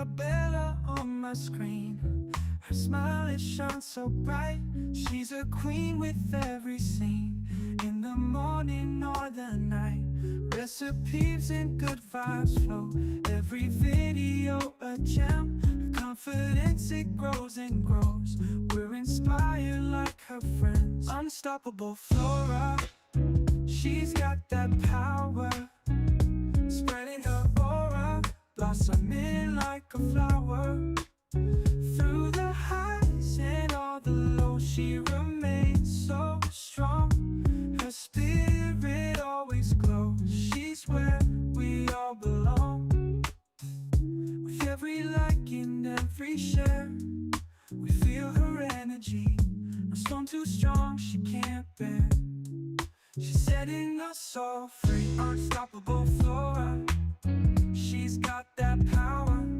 Bella on my screen. Her smile, it shines so bright. She's a queen with every scene. In the morning or the night, recipes and good vibes flow. Every video a gem. Her confidence, it grows and grows. We're inspired like her friends. Unstoppable Flora, she's got that power, spreading her aura, blossoming like a flower. Through the highs and all the lows, she remains so strong. Her spirit always glows. She's where we all belong. With every like and every share, we feel her energy. No storm too strong she can't bear. She's setting us all free. Unstoppable Flora, she's got that power,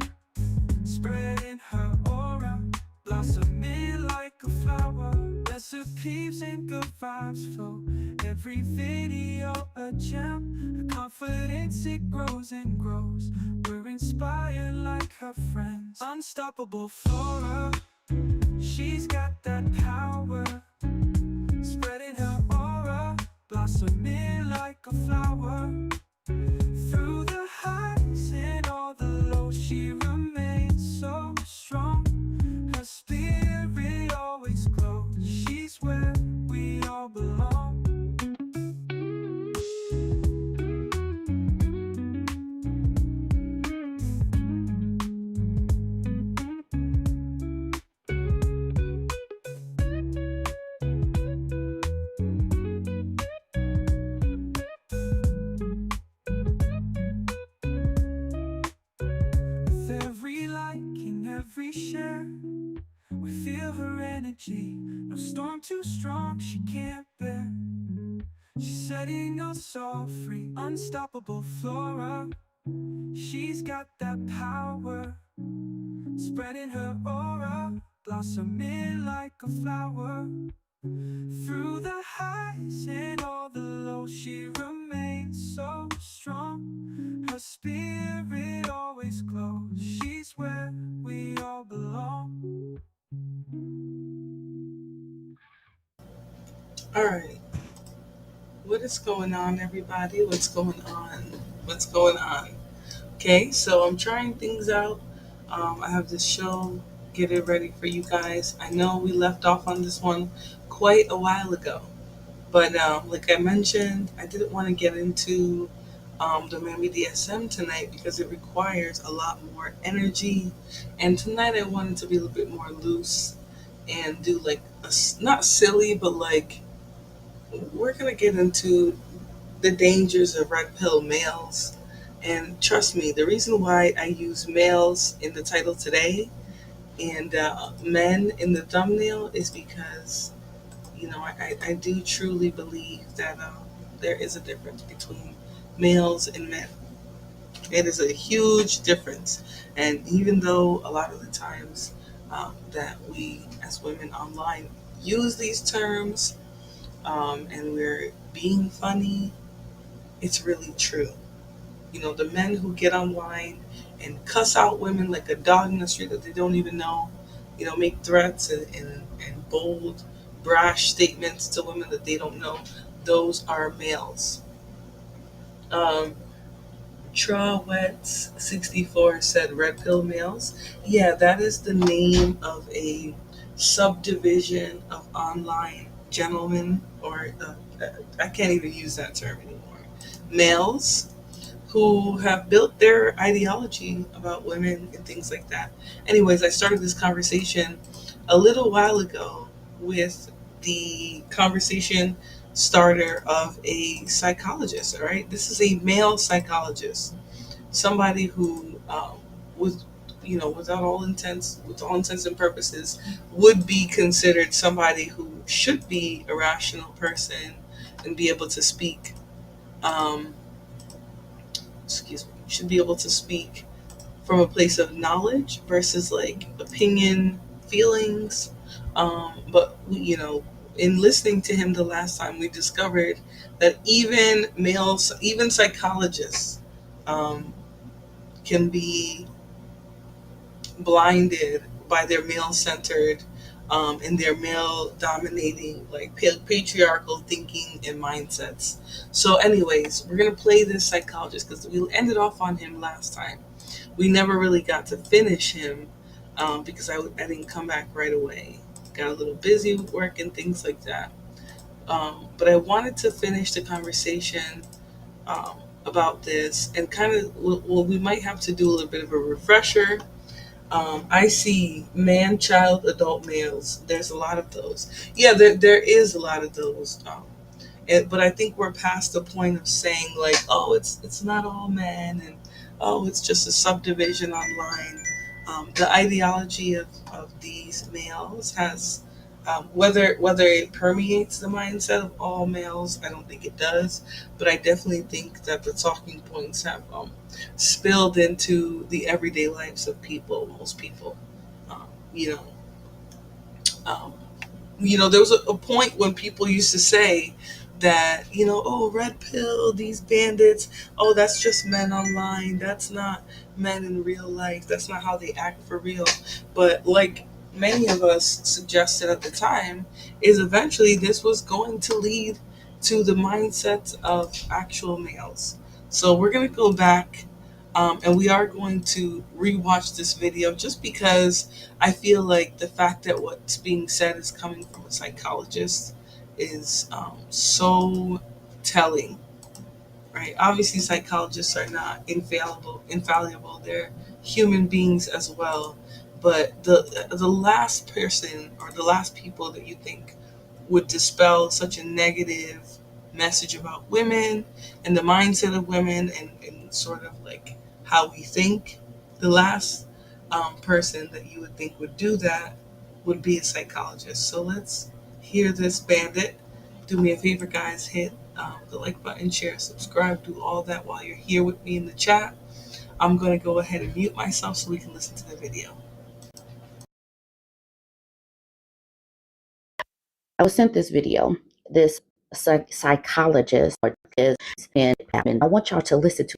spreading her aura, blossoming like a flower. Recipes and good vibes flow. Every video a gem. Her confidence, it grows and grows. We're inspired like her friends. Unstoppable Flora, she's got that power, spreading her aura, blossoming like a flower. Through the highs and all the lows, she remains so strong. Her spirit always glows. She's where we all belong. With every like and every share, we feel her energy. No storm too strong she can't bear. She's setting us all free. Unstoppable Flora, she's got that power, spreading her aura, blossoming like a flower. Through the highs and all the lows, she remains so strong. Her spirit always glows. She's where we all belong. All right. What is going on, everybody? What's going on? What's going on? Okay, so I'm trying things out. I have this show, get it ready for you guys. I know we left off on this one quite a while ago, but like I mentioned, I didn't want to get into the Miami DSM tonight because it requires a lot more energy. And tonight I wanted to be a little bit more loose and do like not silly, but like we're gonna get into the dangers of red pill males. And trust me, the reason why I use males in the title today and men in the thumbnail is because, I do truly believe that there is a difference between males and men. It is a huge difference. And even though a lot of the times that we as women online use these terms and we're being funny, it's really true. The men who get online and cuss out women like a dog in the street that they don't even know, make threats and bold, brash statements to women that they don't know, those are males. Um, Trawets64 said red pill males. Yeah, that is the name of a subdivision of online gentlemen, or I can't even use that term anymore. Males who have built their ideology about women and things like that. Anyways, I started this conversation a little while ago with the conversation starter of a psychologist. All right, this is a male psychologist, somebody who was, with all intents and purposes, would be considered somebody who should be a rational person and be able to speak. Um, should be able to speak from a place of knowledge versus like opinion, feelings. But in listening to him the last time, we discovered that even males, even psychologists, um, can be blinded by their male-centered and their male-dominating, like patriarchal thinking and mindsets. So, anyways, we're gonna play this psychologist because we ended off on him last time. We never really got to finish him because I didn't come back right away. Got a little busy with work and things like that. But I wanted to finish the conversation about this and kind of, well, we might have to do a little bit of a refresher. I see man, child, adult males. There's a lot of those. Yeah, there is a lot of those. But I think we're past the point of saying like, oh, it's not all men, and oh, it's just a subdivision online. The ideology of these males has, whether it permeates the mindset of all males, I don't think it does, but I definitely think that the talking points have spilled into the everyday lives of people, most people. Um, you know, um, there was a point when people used to say that, oh, red pill, these bandits, oh, that's just men online. That's not men in real life. That's not how they act for real. But like many of us suggested at the time, is eventually this was going to lead to the mindsets of actual males. So we're going to go back and we are going to rewatch this video just because I feel like the fact that what's being said is coming from a psychologist is so telling, right? Obviously, psychologists are not infallible. They're human beings as well. But the last person or the last people that you think would dispel such a negative message about women and the mindset of women and sort of like how we think, the last person that you would think would do that would be a psychologist. So let's hear this bandit. Do me a favor, guys. Hit the like button, share, subscribe, do all that while you're here with me in the chat. I'm going to go ahead and mute myself so we can listen to the video. I was sent this video. This psychologist is, and I want y'all to listen to.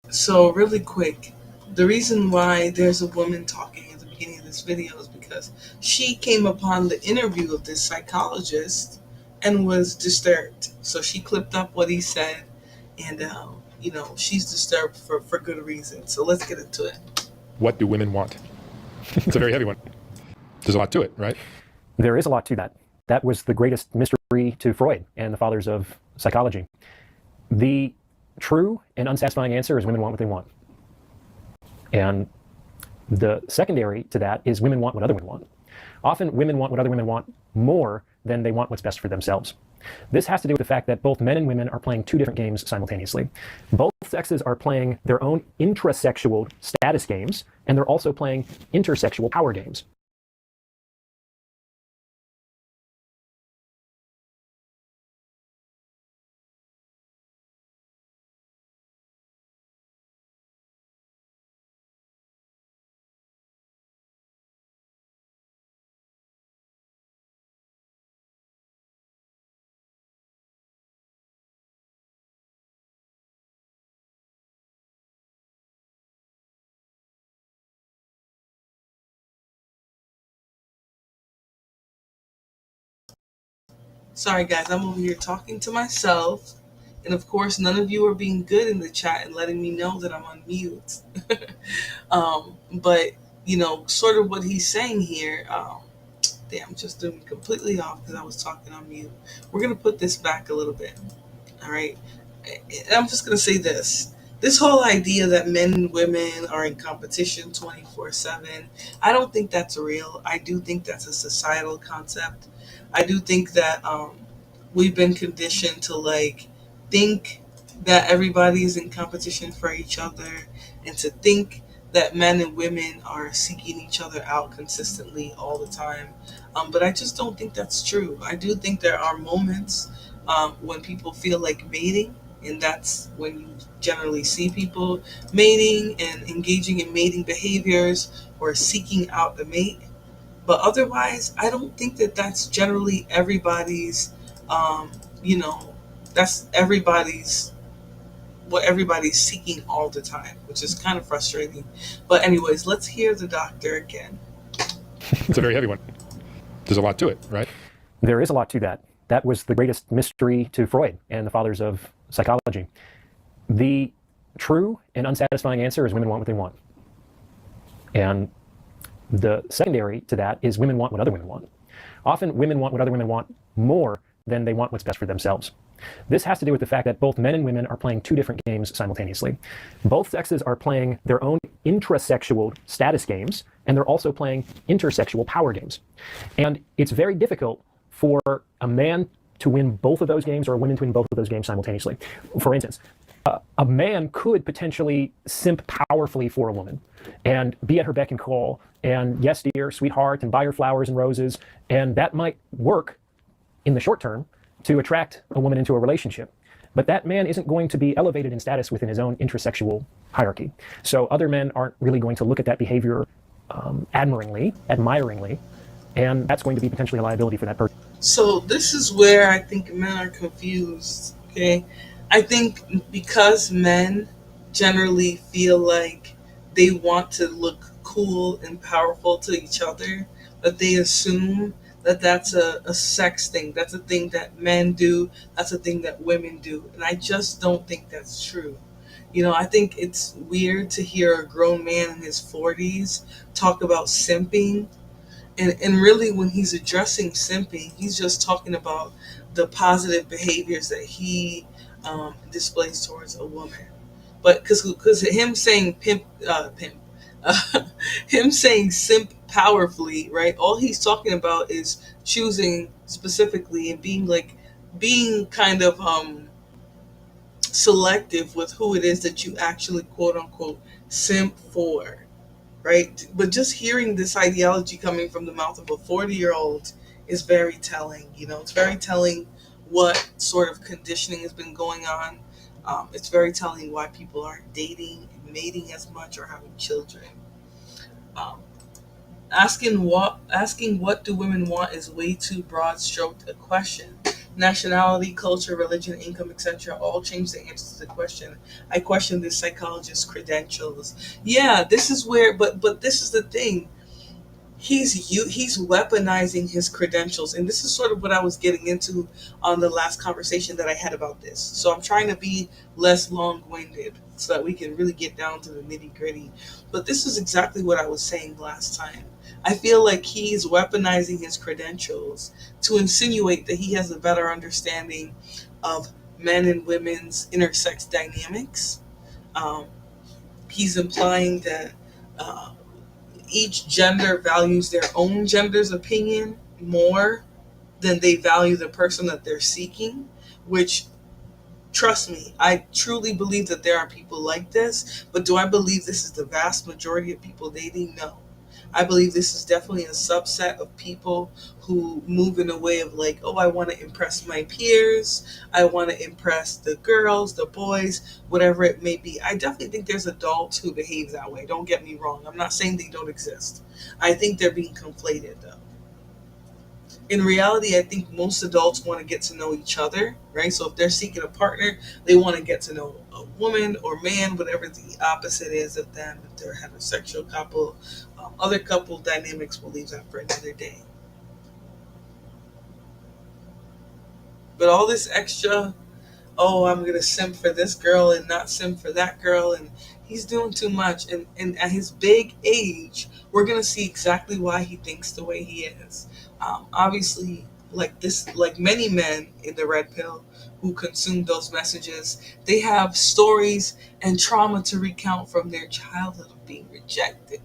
So, really quick, the reason why there's a woman talking at the beginning of this video is because she came upon the interview of this psychologist and was disturbed. So, she clipped up what he said, and, she's disturbed for good reason. So, let's get into it. What do women want? It's a very heavy one. There's a lot to it, right? There is a lot to that. That was the greatest mystery to Freud and the fathers of psychology. The true and unsatisfying answer is women want what they want. And the secondary to that is women want what other women want. Often women want what other women want more than they want what's best for themselves. This has to do with the fact that both men and women are playing two different games simultaneously. Both sexes are playing their own intrasexual status games, and they're also playing intersexual power games. Sorry, guys, I'm over here talking to myself. And of course, none of you are being good in the chat and letting me know that I'm on mute. But, sort of what he's saying here, damn, just doing completely off because I was talking on mute. We're going to put this back a little bit. All right. And I'm just going to say this. This whole idea that men and women are in competition 24/7, I don't think that's real. I do think that's a societal concept. I do think that we've been conditioned to like think that everybody is in competition for each other and to think that men and women are seeking each other out consistently all the time. But I just don't think that's true. I do think there are moments when people feel like mating, and that's when you generally see people mating and engaging in mating behaviors or seeking out the mate. But otherwise, I don't think that that's generally everybody's, you know, that's everybody's what everybody's seeking all the time, which is kind of frustrating. But anyways, let's hear the doctor again. It's a very heavy one. There's a lot to it, right? There is a lot to that. That was the greatest mystery to Freud and the fathers of psychology. The true and unsatisfying answer is women want what they want. And the secondary to that is women want what other women want. Often women want what other women want more than they want what's best for themselves. This has to do with the fact that both men and women are playing two different games simultaneously. Both sexes are playing their own intrasexual status games, and they're also playing intersexual power games. And it's very difficult for a man to win both of those games or a woman to win both of those games simultaneously. For instance, a man could potentially simp powerfully for a woman and be at her beck and call and yes dear, sweetheart, and buy her flowers and roses, and that might work in the short term to attract a woman into a relationship. But that man isn't going to be elevated in status within his own intrasexual hierarchy. So other men aren't really going to look at that behavior admiringly, and that's going to be potentially a liability for that person. So this is where I think men are confused. Okay, I think because men generally feel like they want to look cool and powerful to each other, that they assume that that's a sex thing. That's a thing that men do. That's a thing that women do. And I just don't think that's true. You know, I think it's weird to hear a grown man in his 40s talk about simping. And really, when he's addressing simping, he's just talking about the positive behaviors that he displays towards a woman. But because him saying him saying simp powerfully, right? All he's talking about is choosing specifically and being kind of selective with who it is that you actually quote unquote simp for, right? But just hearing this ideology coming from the mouth of a 40-year-old is very telling. You know, it's very telling what sort of conditioning has been going on. It's very telling why people aren't dating and mating as much or having children. Um, asking what do women want is way too broad stroked a question. Nationality, culture, religion, income, etc. all change the answer to the question. I question this psychologist's credentials. Yeah, this is where, but this is the thing. He's weaponizing his credentials, and this is sort of what I was getting into on the last conversation that I had about this. So I'm trying to be less long-winded so that we can really get down to the nitty-gritty. But this is exactly what I was saying last time. I feel like he's weaponizing his credentials to insinuate that he has a better understanding of men and women's intersex dynamics. Um, he's implying that uh, each gender values their own gender's opinion more than they value the person that they're seeking, which, trust me, I truly believe that there are people like this, but do I believe this is the vast majority of people dating? No. I believe this is definitely a subset of people who move in a way of like, oh, I want to impress my peers. I want to impress the girls, the boys, whatever it may be. I definitely think there's adults who behave that way. Don't get me wrong. I'm not saying they don't exist. I think they're being conflated though. In reality, I think most adults want to get to know each other, right? So if they're seeking a partner, they want to get to know a woman or man, whatever the opposite is of them. If they're a heterosexual couple, other couple dynamics, will leave that for another day. But all this extra, oh, I'm going to simp for this girl and not simp for that girl, and he's doing too much. And at his big age, we're going to see exactly why he thinks the way he is. Obviously, like many men in the red pill who consume those messages, they have stories and trauma to recount from their childhood of being rejected.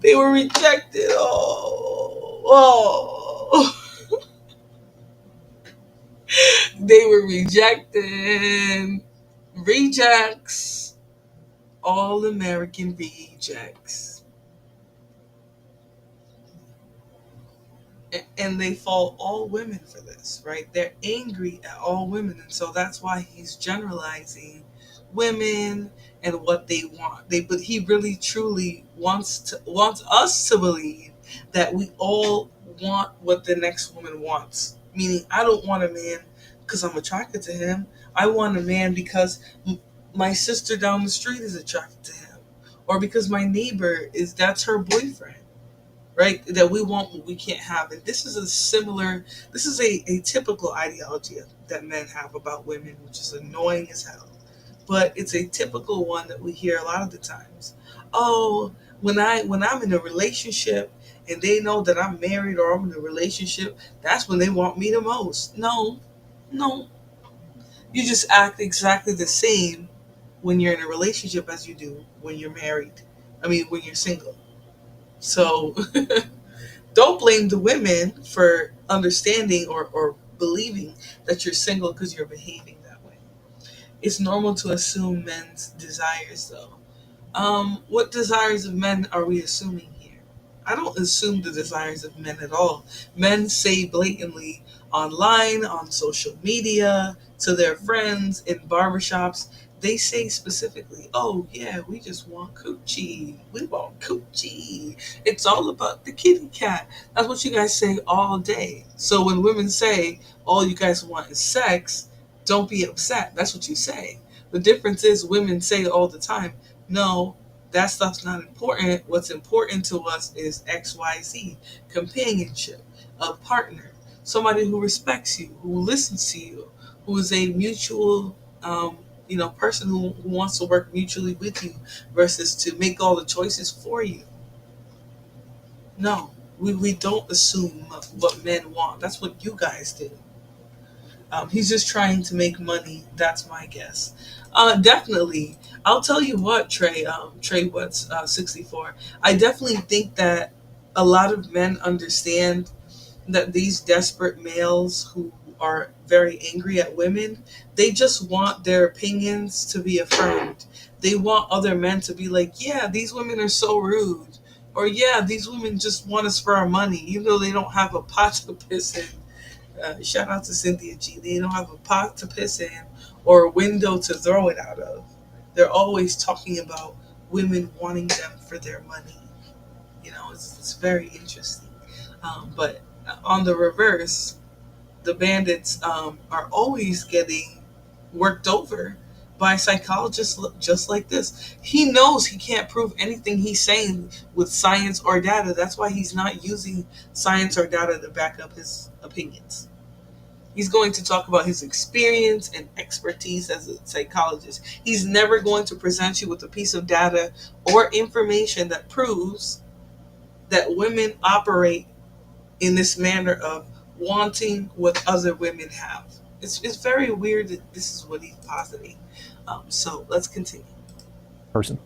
They were rejected. Oh. They were rejected. Rejects. All American rejects. And they fault all women for this, right? They're angry at all women, and so that's why he's generalizing women and what they want. But he really truly wants us to believe that we all want what the next woman wants. Meaning, I don't want a man because I'm attracted to him. I want a man because my sister down the street is attracted to him, or because my neighbor is that's her boyfriend, right? That we want what we can't have. And this is a typical ideology that men have about women, which is annoying as hell. But it's a typical one that we hear a lot of the times. Oh, when I'm in a relationship and they know that I'm married or I'm in a relationship, that's when they want me the most. No, no. You just act exactly the same when you're in a relationship as you do when you're married. I mean, when you're single. So don't blame the women for understanding or believing that you're single because you're behaving that way. It's normal to assume men's desires, though. What desires of men are we assuming here? I don't assume the desires of men at all. Men say blatantly online, on social media, to their friends, in barbershops, they say specifically, oh yeah, we just want coochie. We want coochie. It's all about the kitty cat. That's what you guys say all day. So when women say, all you guys want is sex, don't be upset. That's what you say. The difference is women say all the time, no, that stuff's not important. What's important to us is XYZ, companionship, a partner, somebody who respects you, who listens to you, who is a mutual, person who wants to work mutually with you versus to make all the choices for you. No, we don't assume what men want. That's what you guys do. He's just trying to make money. That's my guess. Definitely. I'll tell you what, Trey. Trey, what's 64? I definitely think that a lot of men understand that these desperate males who are very angry at women, they just want their opinions to be affirmed. They want other men to be like, yeah, these women are so rude. Or, yeah, these women just want us for our money, even though they don't have a pot to piss in. Shout out to Cynthia G. They don't have a pot to piss in or a window to throw it out of. They're always talking about women wanting them for their money. It's very interesting. But on the reverse, the bandits are always getting worked over by psychologists just like this. He knows he can't prove anything he's saying with science or data. That's why he's not using science or data to back up his opinions. He's going to talk about his experience and expertise as a psychologist. He's never going to present you with a piece of data or information that proves that women operate in this manner of wanting what other women have. It's very weird that this is what he's positing. So let's continue. Person.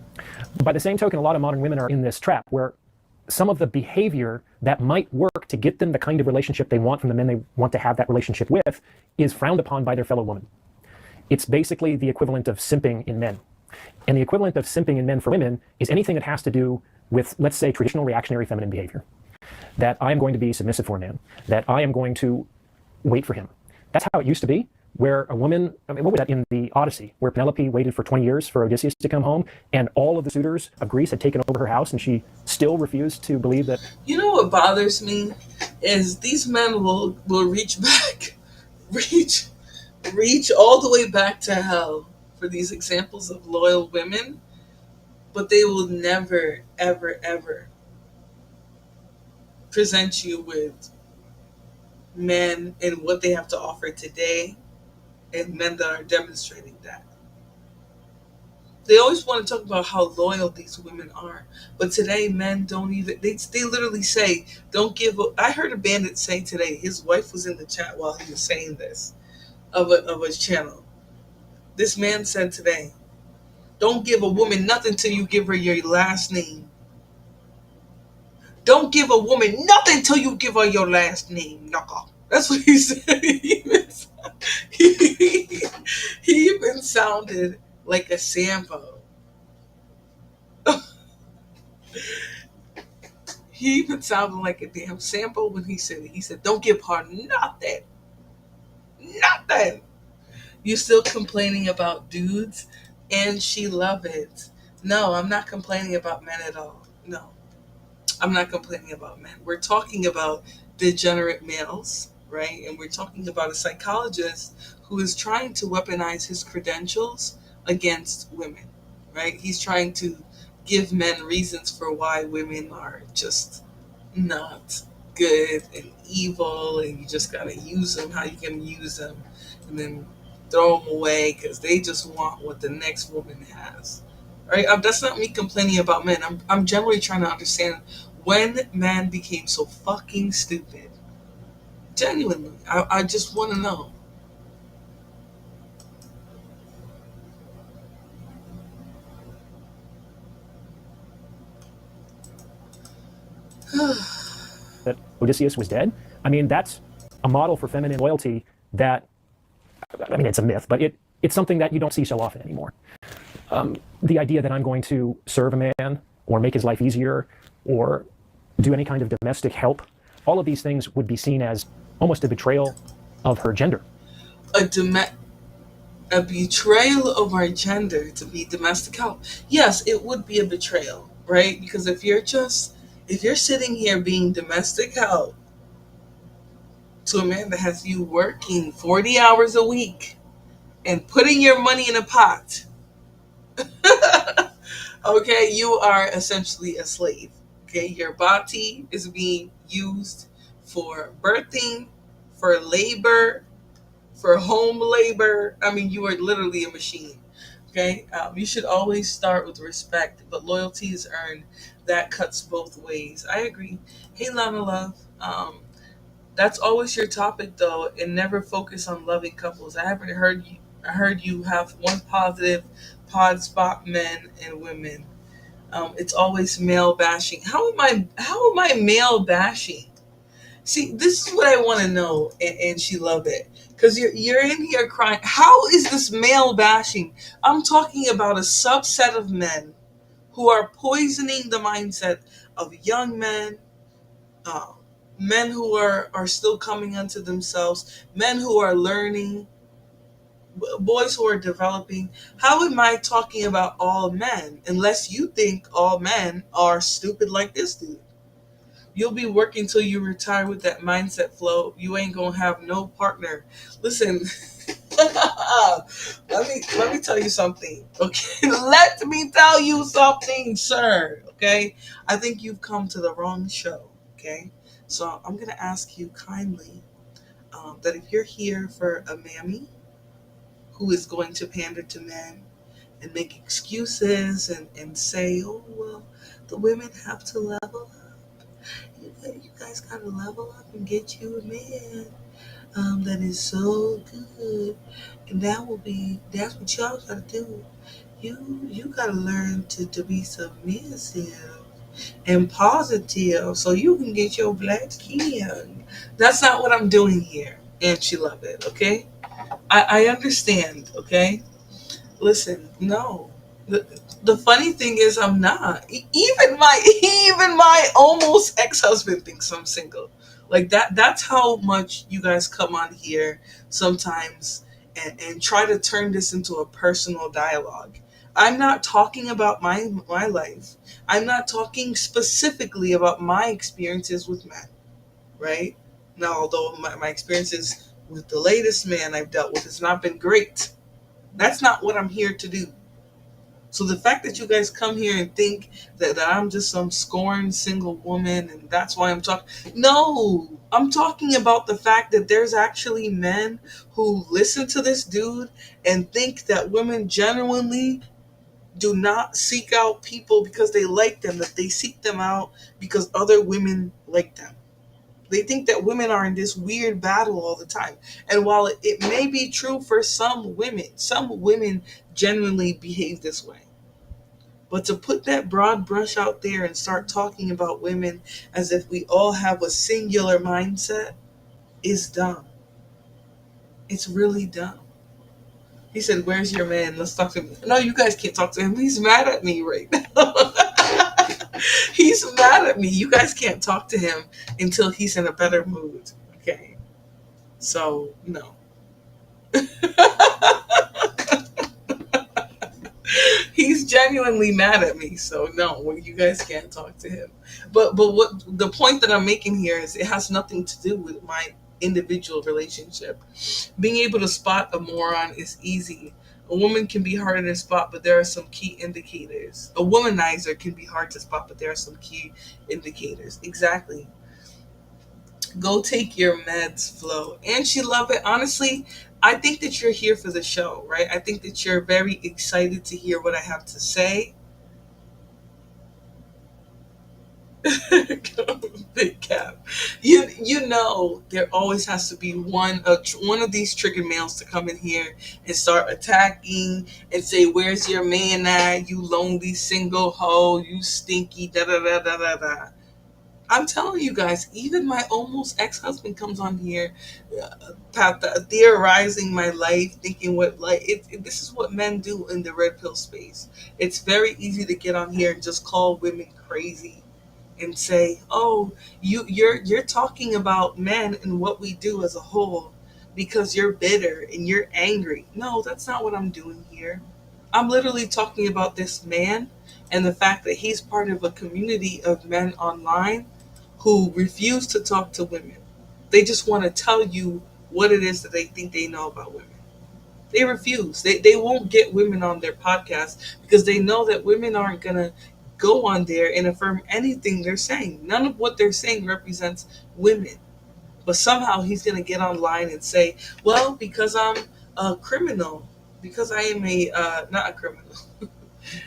By the same token, a lot of modern women are in this trap where some of the behavior that might work to get them the kind of relationship they want from the men they want to have that relationship with is frowned upon by their fellow women. It's basically the equivalent of simping in men. And the equivalent of simping in men for women is anything that has to do with, let's say, traditional reactionary feminine behavior. That I am going to be submissive for a man, that I am going to wait for him. That's how it used to be, where a woman, what was that in the Odyssey, where Penelope waited for 20 years for Odysseus to come home, and all of the suitors of Greece had taken over her house, and she still refused to believe that. You know what bothers me is these men will reach back, reach all the way back to hell for these examples of loyal women, but they will never, ever, ever present you with men and what they have to offer today and men that are demonstrating that. They always want to talk about how loyal these women are, but today men don't even. They literally say, "Don't give." I heard a bandit say today. His wife was in the chat while he was saying this of his channel. This man said today, "Don't give a woman nothing till you give her your last name. Don't give a woman nothing till you give her your last name, knocker." That's what he said. He even sounded like a Sambo. He even sounded like a damn Sambo when he said it. He said, "Don't give her nothing. Nothing." You still complaining about dudes and she love it. No, I'm not complaining about men at all. No. I'm not complaining about men. We're talking about degenerate males, right? And we're talking about a psychologist who is trying to weaponize his credentials against women, right? He's trying to give men reasons for why women are just not good and evil, and you just gotta use them how you can use them, and then throw them away because they just want what the next woman has. Right? That's not me complaining about men. I'm generally trying to understand when man became so fucking stupid. Genuinely, I just want to know. that Odysseus was dead. I mean, that's a model for feminine loyalty that, I mean, it's a myth, but it's something that you don't see so often anymore. The idea that I'm going to serve a man or make his life easier or do any kind of domestic help, all of these things would be seen as almost a betrayal of her gender. A betrayal of our gender to be domestic help. Yes, it would be a betrayal, right? Because if you're sitting here being domestic help to a man that has you working 40 hours a week and putting your money in a pot, okay, you are essentially a slave. Okay, your body is being used for birthing, for labor, for home labor. I mean, you are literally a machine. Okay, you should always start with respect, but loyalty is earned. That cuts both ways. I agree. Hey, Lana Love. That's always your topic, though, and never focus on loving couples. I haven't heard you. I heard you have one positive pod spot men and women. It's always male bashing. How am I? How am I male bashing? See, this is what I want to know, and she loved it because you're in here crying. How is this male bashing? I'm talking about a subset of men who are poisoning the mindset of young men, uh, men who are still coming unto themselves, men who are learning, boys who are developing. How am I talking about all men unless you think all men are stupid like this dude? You'll be working till you retire with that mindset flow. You ain't gonna have no partner. Listen, let me tell you something. Okay, let me tell you something, sir. Okay, I think you've come to the wrong show. Okay, so I'm gonna ask you kindly that if you're here for a mammy who is going to pander to men and make excuses and say, oh well, the women have to level. You guys gotta level up and get you a man that is so good, and that's what y'all gotta do. You gotta learn to be submissive and positive so you can get your black skin. That's not what I'm doing here, and she loved it. Okay, I understand. Okay, listen, no. The funny thing is, I'm not. Even my almost ex-husband thinks I'm single. Like that. That's how much you guys come on here sometimes and try to turn this into a personal dialogue. I'm not talking about my life. I'm not talking specifically about my experiences with men. Right now, although my experiences with the latest man I've dealt with has not been great. That's not what I'm here to do. So the fact that you guys come here and think that I'm just some scorned single woman and that's why I'm talking. No, I'm talking about the fact that there's actually men who listen to this dude and think that women genuinely do not seek out people because they like them, that they seek them out because other women like them. They think that women are in this weird battle all the time. And while it may be true for some women genuinely behave this way. But to put that broad brush out there and start talking about women as if we all have a singular mindset is dumb. It's really dumb. He said, where's your man? Let's talk to him. No, you guys can't talk to him. He's mad at me right now. He's mad at me. You guys can't talk to him until he's in a better mood. Okay. So, no. He's genuinely mad at me, so no, you guys can't talk to him. But what the point that I'm making here is it has nothing to do with my individual relationship. Being able to spot a moron is easy. A woman can be harder to spot, but there are some key indicators. A womanizer can be hard to spot, but there are some key indicators. Exactly. Go take your meds, Flo. And she love it. Honestly, I think that you're here for the show, right? I think that you're very excited to hear what I have to say. Big cap. You know there always has to be one of these triggered males to come in here and start attacking and say, "Where's your man at? You lonely single hoe, you stinky da da da da da da." I'm telling you guys, even my almost ex-husband comes on here, theorizing my life, thinking what this is what men do in the red pill space. It's very easy to get on here and just call women crazy and say, "Oh, you're talking about men and what we do as a whole because you're bitter and you're angry." No, that's not what I'm doing here. I'm literally talking about this man and the fact that he's part of a community of men online who refuse to talk to women. They just want to tell you what it is that they think they know about women. They refuse. They won't get women on their podcast because they know that women aren't going to go on there and affirm anything they're saying. None of what they're saying represents women. But somehow he's going to get online and say, well, because I'm a criminal, because I am not a criminal,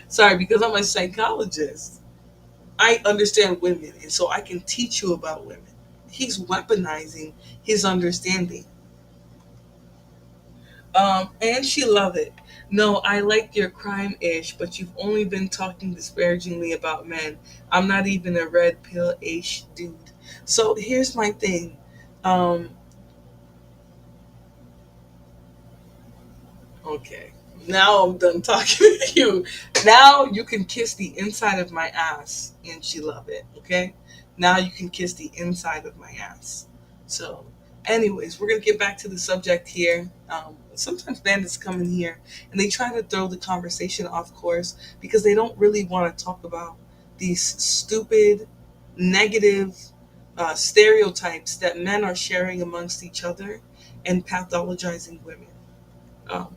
sorry, because I'm a psychologist, I understand women, and so I can teach you about women. He's weaponizing his understanding. And she love it. No, I like your crime-ish, but you've only been talking disparagingly about men. I'm not even a red pill-ish dude. So here's my thing. Um, okay. Now I'm done talking to you. Now you can kiss the inside of my ass, and she love it. Okay. Now you can kiss the inside of my ass. So, anyways, we're gonna get back to the subject here. Sometimes bandits come in here and they try to throw the conversation off course because they don't really want to talk about these stupid, negative stereotypes that men are sharing amongst each other and pathologizing women. Um,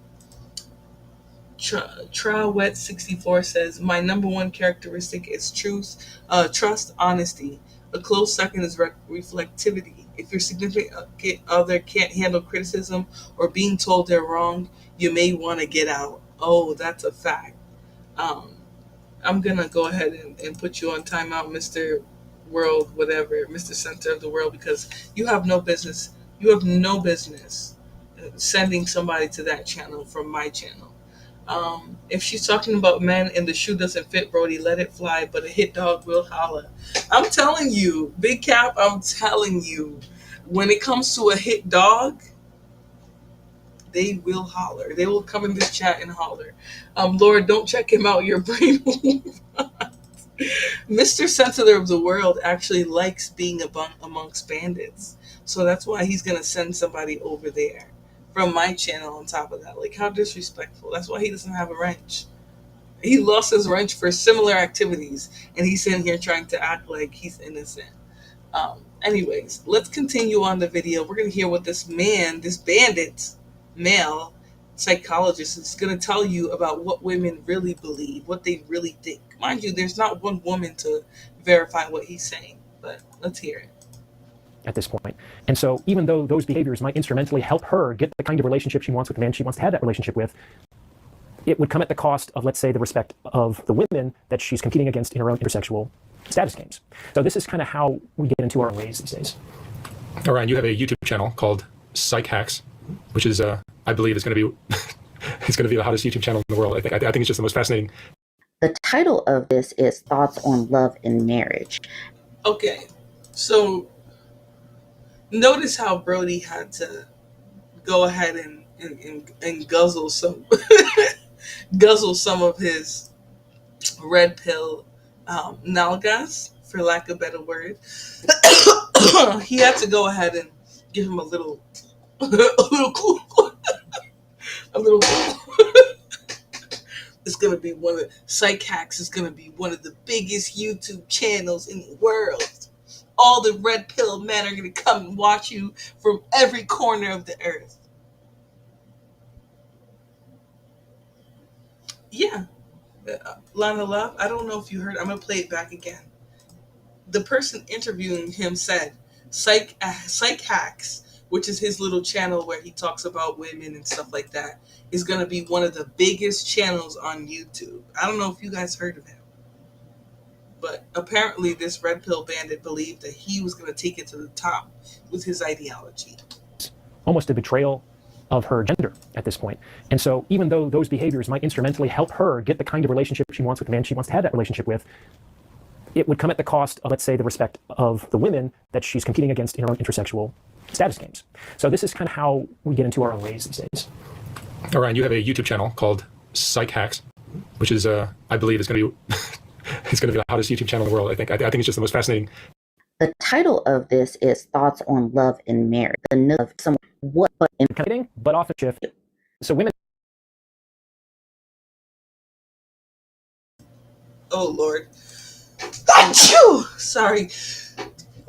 Wet 64 says, my number one characteristic is trust, honesty. A close second is reflectivity. If your significant other can't handle criticism or being told they're wrong, you may want to get out. Oh, that's a fact. Um, I'm going to go ahead and put you on timeout, Mr. World, whatever, Mr. Center of the World, because you have no business. You have no business sending somebody to that channel from my channel. If she's talking about men and the shoe doesn't fit, Brody, let it fly, but a hit dog will holler. I'm telling you, Big Cap, I'm telling you, when it comes to a hit dog, they will holler. They will come in this chat and holler. Lord, don't check him out. Your brain will move on. Mr. Senator of the World actually likes being amongst bandits. So that's why he's going to send somebody over there from my channel on top of that. Like, how disrespectful. That's why he doesn't have a wrench. He lost his wrench for similar activities, and he's sitting here trying to act like he's innocent. Anyways, let's continue on the video. We're going to hear what this man, this bandit male psychologist is going to tell you about what women really believe, what they really think. Mind you, there's not one woman to verify what he's saying, but let's hear it. At this point. And so even though those behaviors might instrumentally help her get the kind of relationship she wants with the man she wants to have that relationship with, it would come at the cost of, let's say, the respect of the women that she's competing against in her own intersexual status games. So this is kind of how we get into our ways these days. Orion, you have a YouTube channel called Psych Hacks, which is, I believe, is going to be it's going to be the hottest YouTube channel in the world. I think it's just the most fascinating. The title of this is Thoughts on Love and Marriage. Okay, so notice how Brody had to go ahead and guzzle some guzzle some of his red pill nalgas, for lack of a better word. He had to go ahead and give him a little cool. A little cool. It's gonna be one of Psych Hacks is gonna be one of the biggest YouTube channels in the world. all the red pill men are going to come and watch you from every corner of the earth. Yeah. Lana Love, I don't know if you heard. I'm going to play it back again. The person interviewing him said, Psych Hacks, which is his little channel where he talks about women and stuff like that, is going to be one of the biggest channels on YouTube. I don't know if you guys heard of him. But apparently this red pill bandit believed that he was going to take it to the top with his ideology. Almost a betrayal of her gender at this point. And so even though those behaviors might instrumentally help her get the kind of relationship she wants with the man she wants to have that relationship with, it would come at the cost of, let's say, the respect of the women that she's competing against in her own intersexual status games. So this is kind of how we get into our own ways these days. All right, you have a YouTube channel called Psych Hacks, which is, I believe, is going to be it's going to be the hottest YouTube channel in the world. I think it's just the most fascinating. The title of this is Thoughts on Love and Marriage. The note of someone what but in But off the shift. So women. Oh Lord. Achoo! Sorry.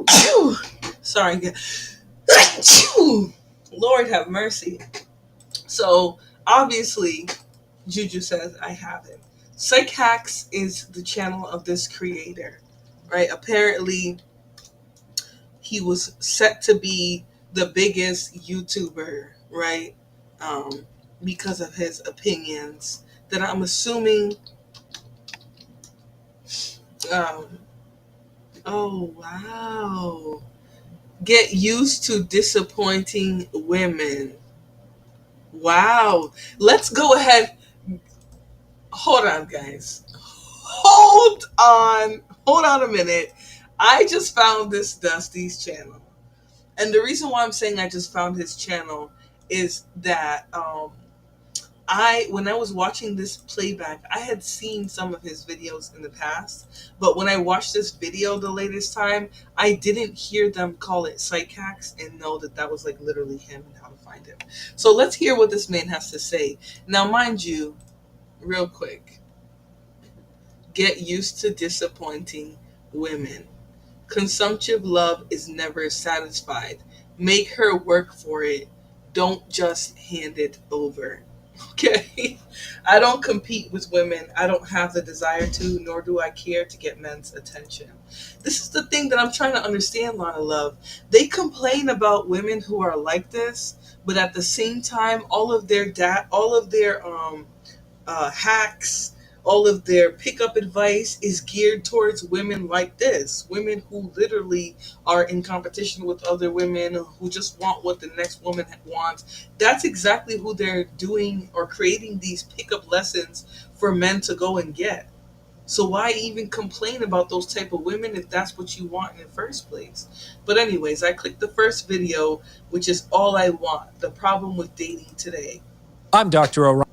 Achoo! Sorry. Achoo! Lord have mercy. So obviously, Juju says I have it. Psych Hacks is the channel of this creator, right? Apparently, he was set to be the biggest YouTuber, right? Because of his opinions that I'm assuming. Oh, wow. Get used to disappointing women. Wow. Let's go ahead. Hold on, guys. Hold on a minute. I just found this Dusty's channel. And the reason why I'm saying I just found his channel is that when I was watching this playback, I had seen some of his videos in the past, but when I watched this video the latest time, I didn't hear them call it Psych Hacks and know that that was like literally him and how to find him. So let's hear what this man has to say. Now, mind you, real quick, get used to disappointing women. Consumptive love is never satisfied. Make her work for it. Don't just hand it over. Okay? I don't compete with women. I don't have the desire to, nor do I care to get men's attention. This is the thing that I'm trying to understand, Lana Love. They complain about women who are like this, but at the same time, all of their hacks, all of their pickup advice is geared towards women like this. Women who literally are in competition with other women who just want what the next woman wants. That's exactly who they're doing or creating these pickup lessons for men to go and get. So why even complain about those type of women if that's what you want in the first place? But anyways, I clicked the first video, which is All I Want, the problem with dating today. I'm Dr. O'Ryan.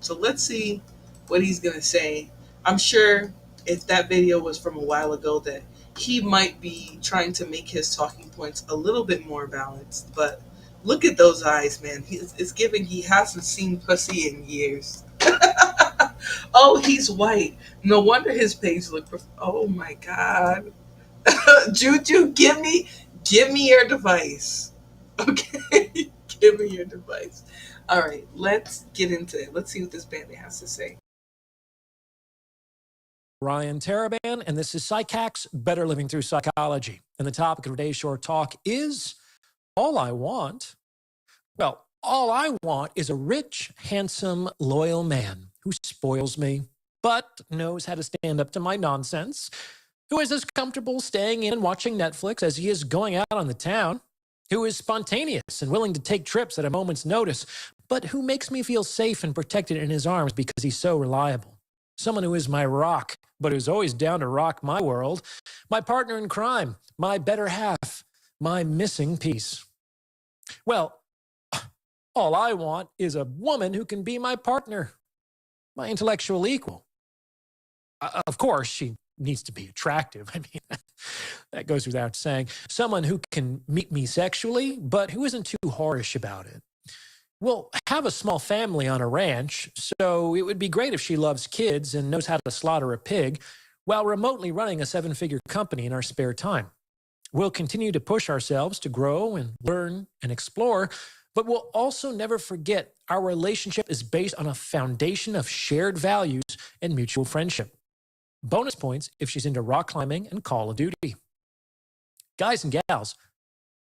So let's see what he's going to say. I'm sure if that video was from a while ago that he might be trying to make his talking points a little bit more balanced. But look at those eyes, man. It's giving he hasn't seen pussy in years. Oh, he's white. No wonder his page looked... Oh, my God. Juju, give me your device. Okay? Give me your device. All right, let's get into it. Let's see what this bandit has to say. Ryan Taraban, and this is Psych Hacks, Better Living Through Psychology. And the topic of today's short talk is all I want. Well, all I want is a rich, handsome, loyal man who spoils me, but knows how to stand up to my nonsense, who is as comfortable staying in and watching Netflix as he is going out on the town, who is spontaneous and willing to take trips at a moment's notice, but who makes me feel safe and protected in his arms because he's so reliable. Someone who is my rock, but who's always down to rock my world, my partner in crime, my better half, my missing piece. Well, all I want is a woman who can be my partner, my intellectual equal. Of course, she needs to be attractive. I mean, that goes without saying. Someone who can meet me sexually, but who isn't too whorish about it. We'll have a small family on a ranch, so it would be great if she loves kids and knows how to slaughter a pig while remotely running a 7-figure company in our spare time. We'll continue to push ourselves to grow and learn and explore, but we'll also never forget our relationship is based on a foundation of shared values and mutual friendship. Bonus points if she's into rock climbing and Call of Duty. Guys and gals,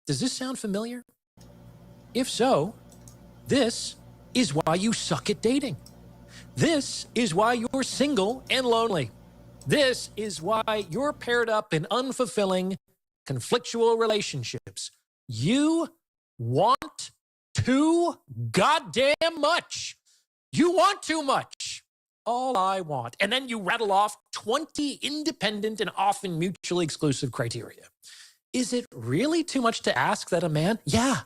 does this sound familiar? If so, this is why you suck at dating. This is why you're single and lonely. This is why you're paired up in unfulfilling, conflictual relationships. You want too goddamn much. You want too much. All I want. And then you rattle off 20 independent and often mutually exclusive criteria. Is it really too much to ask that a man? Yeah,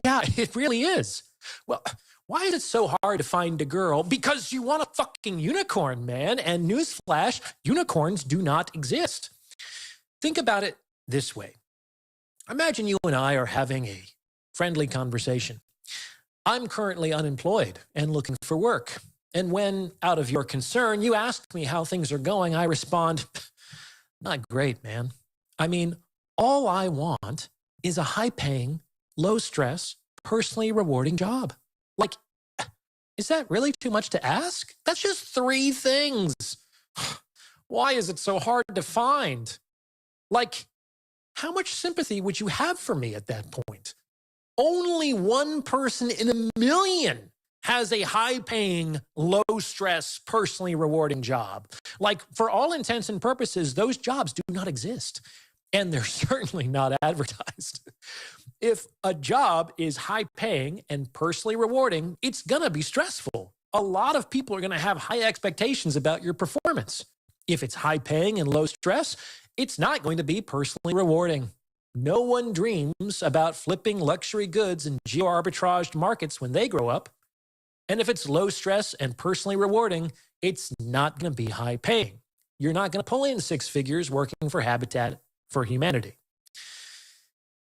it really is. Well, why is it so hard to find a girl? Because you want a fucking unicorn, man. And newsflash, unicorns do not exist. Think about it this way. Imagine you and I are having a friendly conversation. I'm currently unemployed and looking for work. And when, out of your concern, you ask me how things are going, I respond, not great, man. I mean, all I want is a high-paying, low-stress, personally rewarding job. Like, is that really too much to ask? That's just 3 things. Why is it so hard to find? Like, how much sympathy would you have for me at that point? Only 1 person in a million has a high-paying, low-stress, personally rewarding job. Like, for all intents and purposes, those jobs do not exist. And they're certainly not advertised. If a job is high-paying and personally rewarding, it's going to be stressful. A lot of people are going to have high expectations about your performance. If it's high-paying and low stress, it's not going to be personally rewarding. No one dreams about flipping luxury goods in geo-arbitraged markets when they grow up. And if it's low stress and personally rewarding, it's not going to be high-paying. You're not going to pull in 6 figures working for Habitat for Humanity.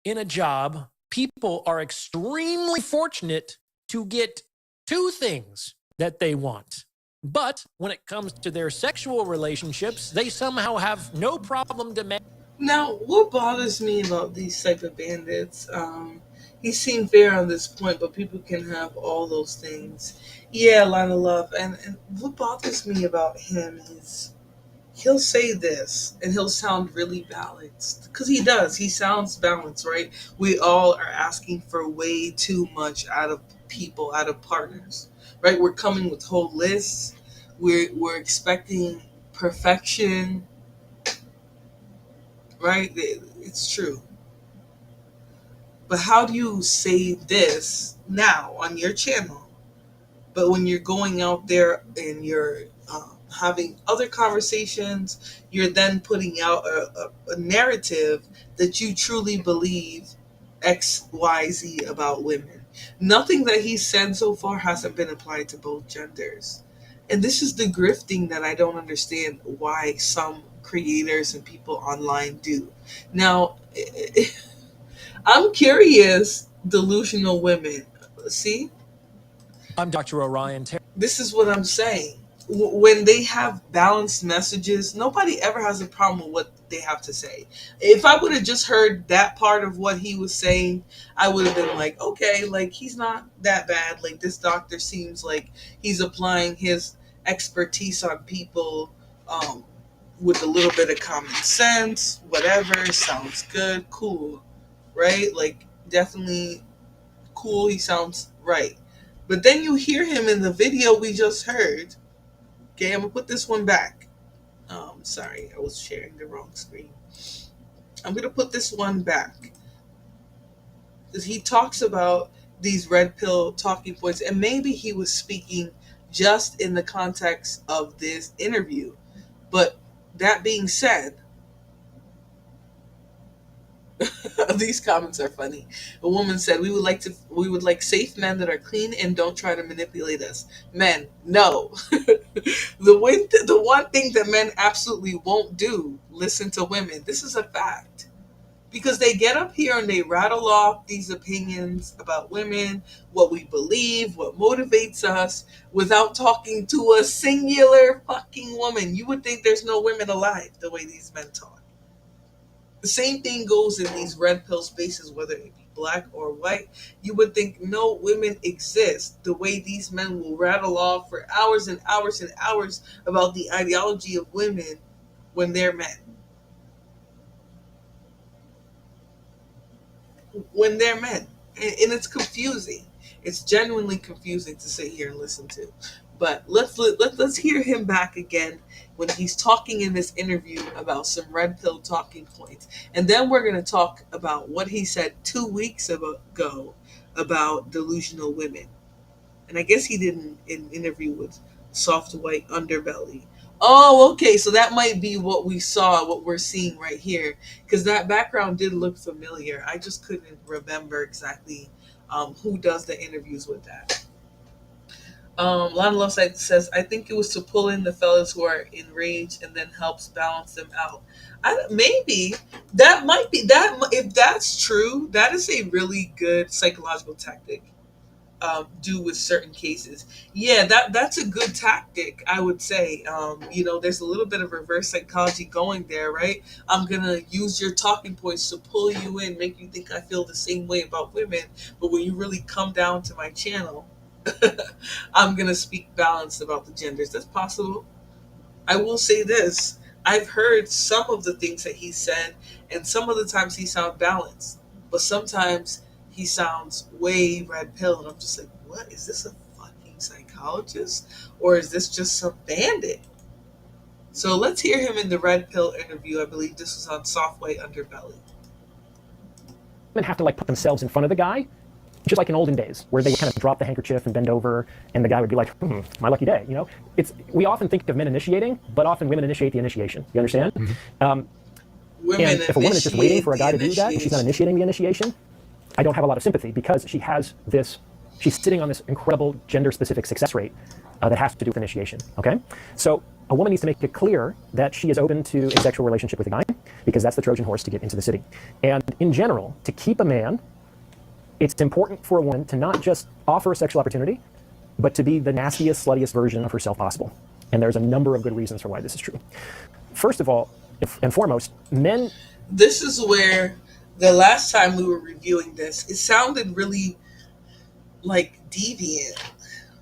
In a job, people are extremely fortunate to get 2 things that they want. But when it comes to their sexual relationships, they somehow have no problem demanding. Now, what bothers me about these type of bandits, he seemed fair on this point, but people can have all those things. Yeah, line of love. And what bothers me about him is he'll say this and he'll sound really balanced. Because he does. He sounds balanced, right? We all are asking for way too much out of people, out of partners, right? We're coming with whole lists. We're expecting perfection, right? It's true. But how do you say this now on your channel? But when you're going out there and you're having other conversations, you're then putting out a narrative that you truly believe X, Y, Z about women. Nothing that he's said so far hasn't been applied to both genders. And this is the grifting that I don't understand why some creators and people online do. Now, I'm curious, delusional women. See, I'm Dr. Orion. this is what I'm saying. When they have balanced messages, nobody ever has a problem with what they have to say. If I would have just heard that part of what he was saying, I would have been like, okay, like he's not that bad. Like this doctor seems like he's applying his expertise on people with a little bit of common sense, whatever, sounds good, cool, right? Like definitely cool, he sounds right. But then you hear him in the video we just heard. Okay, I'm gonna put this one back. Sorry, I was sharing the wrong screen. I'm gonna put this one back because he talks about these red pill talking points, and maybe he was speaking just in the context of this interview. But that being said, these comments are funny. A woman said, we would like safe men that are clean and don't try to manipulate us. Men, no. The one thing that men absolutely won't do, listen to women. This is a fact. Because they get up here and they rattle off these opinions about women, what we believe, what motivates us, without talking to a singular fucking woman. You would think there's no women alive the way these men talk. The same thing goes in these red pill spaces, whether it be black or white. You would think no women exist. The way these men will rattle off for hours and hours and hours about the ideology of women when they're men. When they're men. And it's confusing. It's genuinely confusing to sit here and listen to. But let's hear him back again when he's talking in this interview about some red pill talking points, and then we're going to talk about what he said 2 weeks ago about delusional women. And I guess he did an interview with soft white underbelly. Oh, okay, so that might be what we saw, what we're seeing right here, because that background did look familiar. I just couldn't remember exactly who does the interviews with that. Lana Lovesight says, I think it was to pull in the fellas who are enraged and then helps balance them out. Maybe that might be that. If that's true, that is a really good psychological tactic. Do with certain cases. Yeah, that's a good tactic, I would say. There's a little bit of reverse psychology going there, right? I'm gonna use your talking points to pull you in, make you think I feel the same way about women, but when you really come down to my channel, I'm gonna speak balanced about the genders. That's possible. I will say this. I've heard some of the things that he said, and some of the times he sounds balanced, but sometimes he sounds way red pill, and I'm just like, what? Is this a fucking psychologist? Or is this just some bandit? So let's hear him in the red pill interview. I believe this was on Soft White Underbelly. Women have to like put themselves in front of the guy, just like in olden days, where they would kind of drop the handkerchief and bend over, and the guy would be like, my lucky day, we often think of men initiating, but often women initiate the initiation. You understand? And if a woman is just waiting for a guy to do that, and she's not initiating the initiation, I don't have a lot of sympathy, because she's sitting on this incredible gender-specific success rate that has to do with initiation, okay? So a woman needs to make it clear that she is open to a sexual relationship with a guy, because that's the Trojan horse to get into the city. And in general, to keep a man, it's important for a woman to not just offer a sexual opportunity, but to be the nastiest, sluttiest version of herself possible. And there's a number of good reasons for why this is true. First of all, and foremost, men... This is where the last time we were reviewing this, it sounded really like deviant.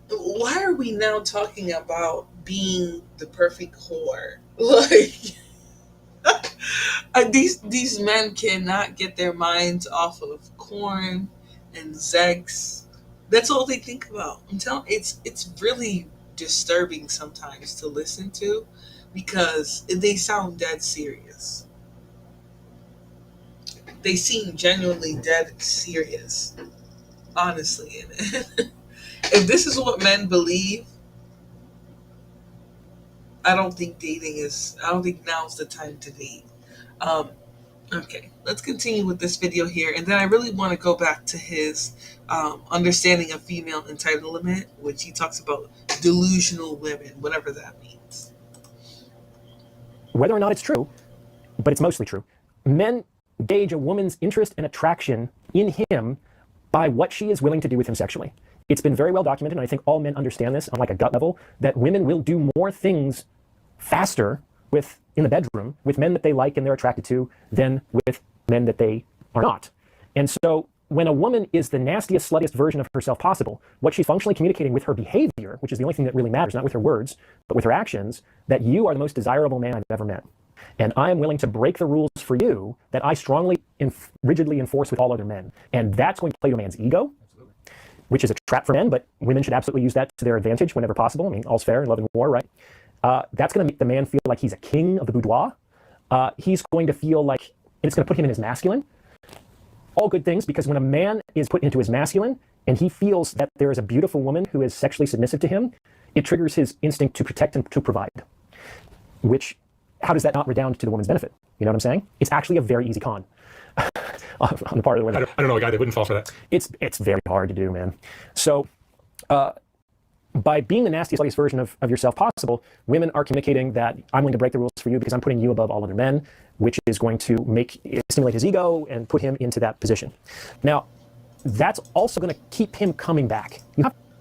Why are we now talking about being the perfect whore? Like, these men cannot get their minds off of corn and sex. That's all they think about. I'm telling it's really disturbing sometimes to listen to, because they sound dead serious. They seem genuinely dead serious, honestly. And if this is what men believe, I don't think now's the time to date. Okay, let's continue with this video here, and then I really want to go back to his understanding of female entitlement, which he talks about delusional women, whatever that means. Whether or not it's true, but it's mostly true, men gauge a woman's interest and attraction in him by what she is willing to do with him sexually. It's been very well documented, and I think all men understand this on like a gut level, that women will do more things faster in the bedroom with men that they like and they're attracted to than with men that they are not. And so when a woman is the nastiest, sluttiest version of herself possible, what she's functionally communicating with her behavior, which is the only thing that really matters, not with her words, but with her actions, that you are the most desirable man I've ever met. And I am willing to break the rules for you that I strongly rigidly enforce with all other men. And that's going to play to a man's ego, which is a trap for men, but women should absolutely use that to their advantage whenever possible. I mean, all's fair in love and war, right? That's going to make the man feel like he's a king of the boudoir. He's going to feel like it's going to put him in his masculine. All good things, because when a man is put into his masculine and he feels that there is a beautiful woman who is sexually submissive to him, it triggers his instinct to protect and to provide. Which, how does that not redound to the woman's benefit? You know what I'm saying? It's actually a very easy con on the part of the women. I don't know a guy that wouldn't fall for that. It's very hard to do, man. So, by being the nastiest, sluttiest version of yourself possible, women are communicating that I'm willing to break the rules for you because I'm putting you above all other men, which is going to stimulate his ego and put him into that position. Now, that's also going to keep him coming back.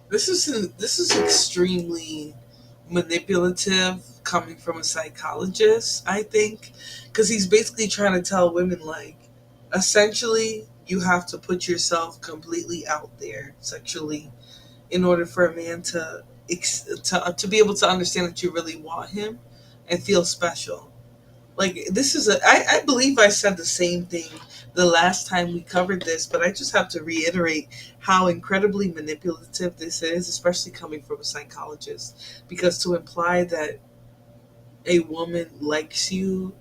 This is extremely manipulative coming from a psychologist, I think, because he's basically trying to tell women, like, essentially, you have to put yourself completely out there sexually in order for a man to be able to understand that you really want him and feel special. Like, this is I believe I said the same thing the last time we covered this, but I just have to reiterate how incredibly manipulative this is, especially coming from a psychologist. Because to imply that a woman likes you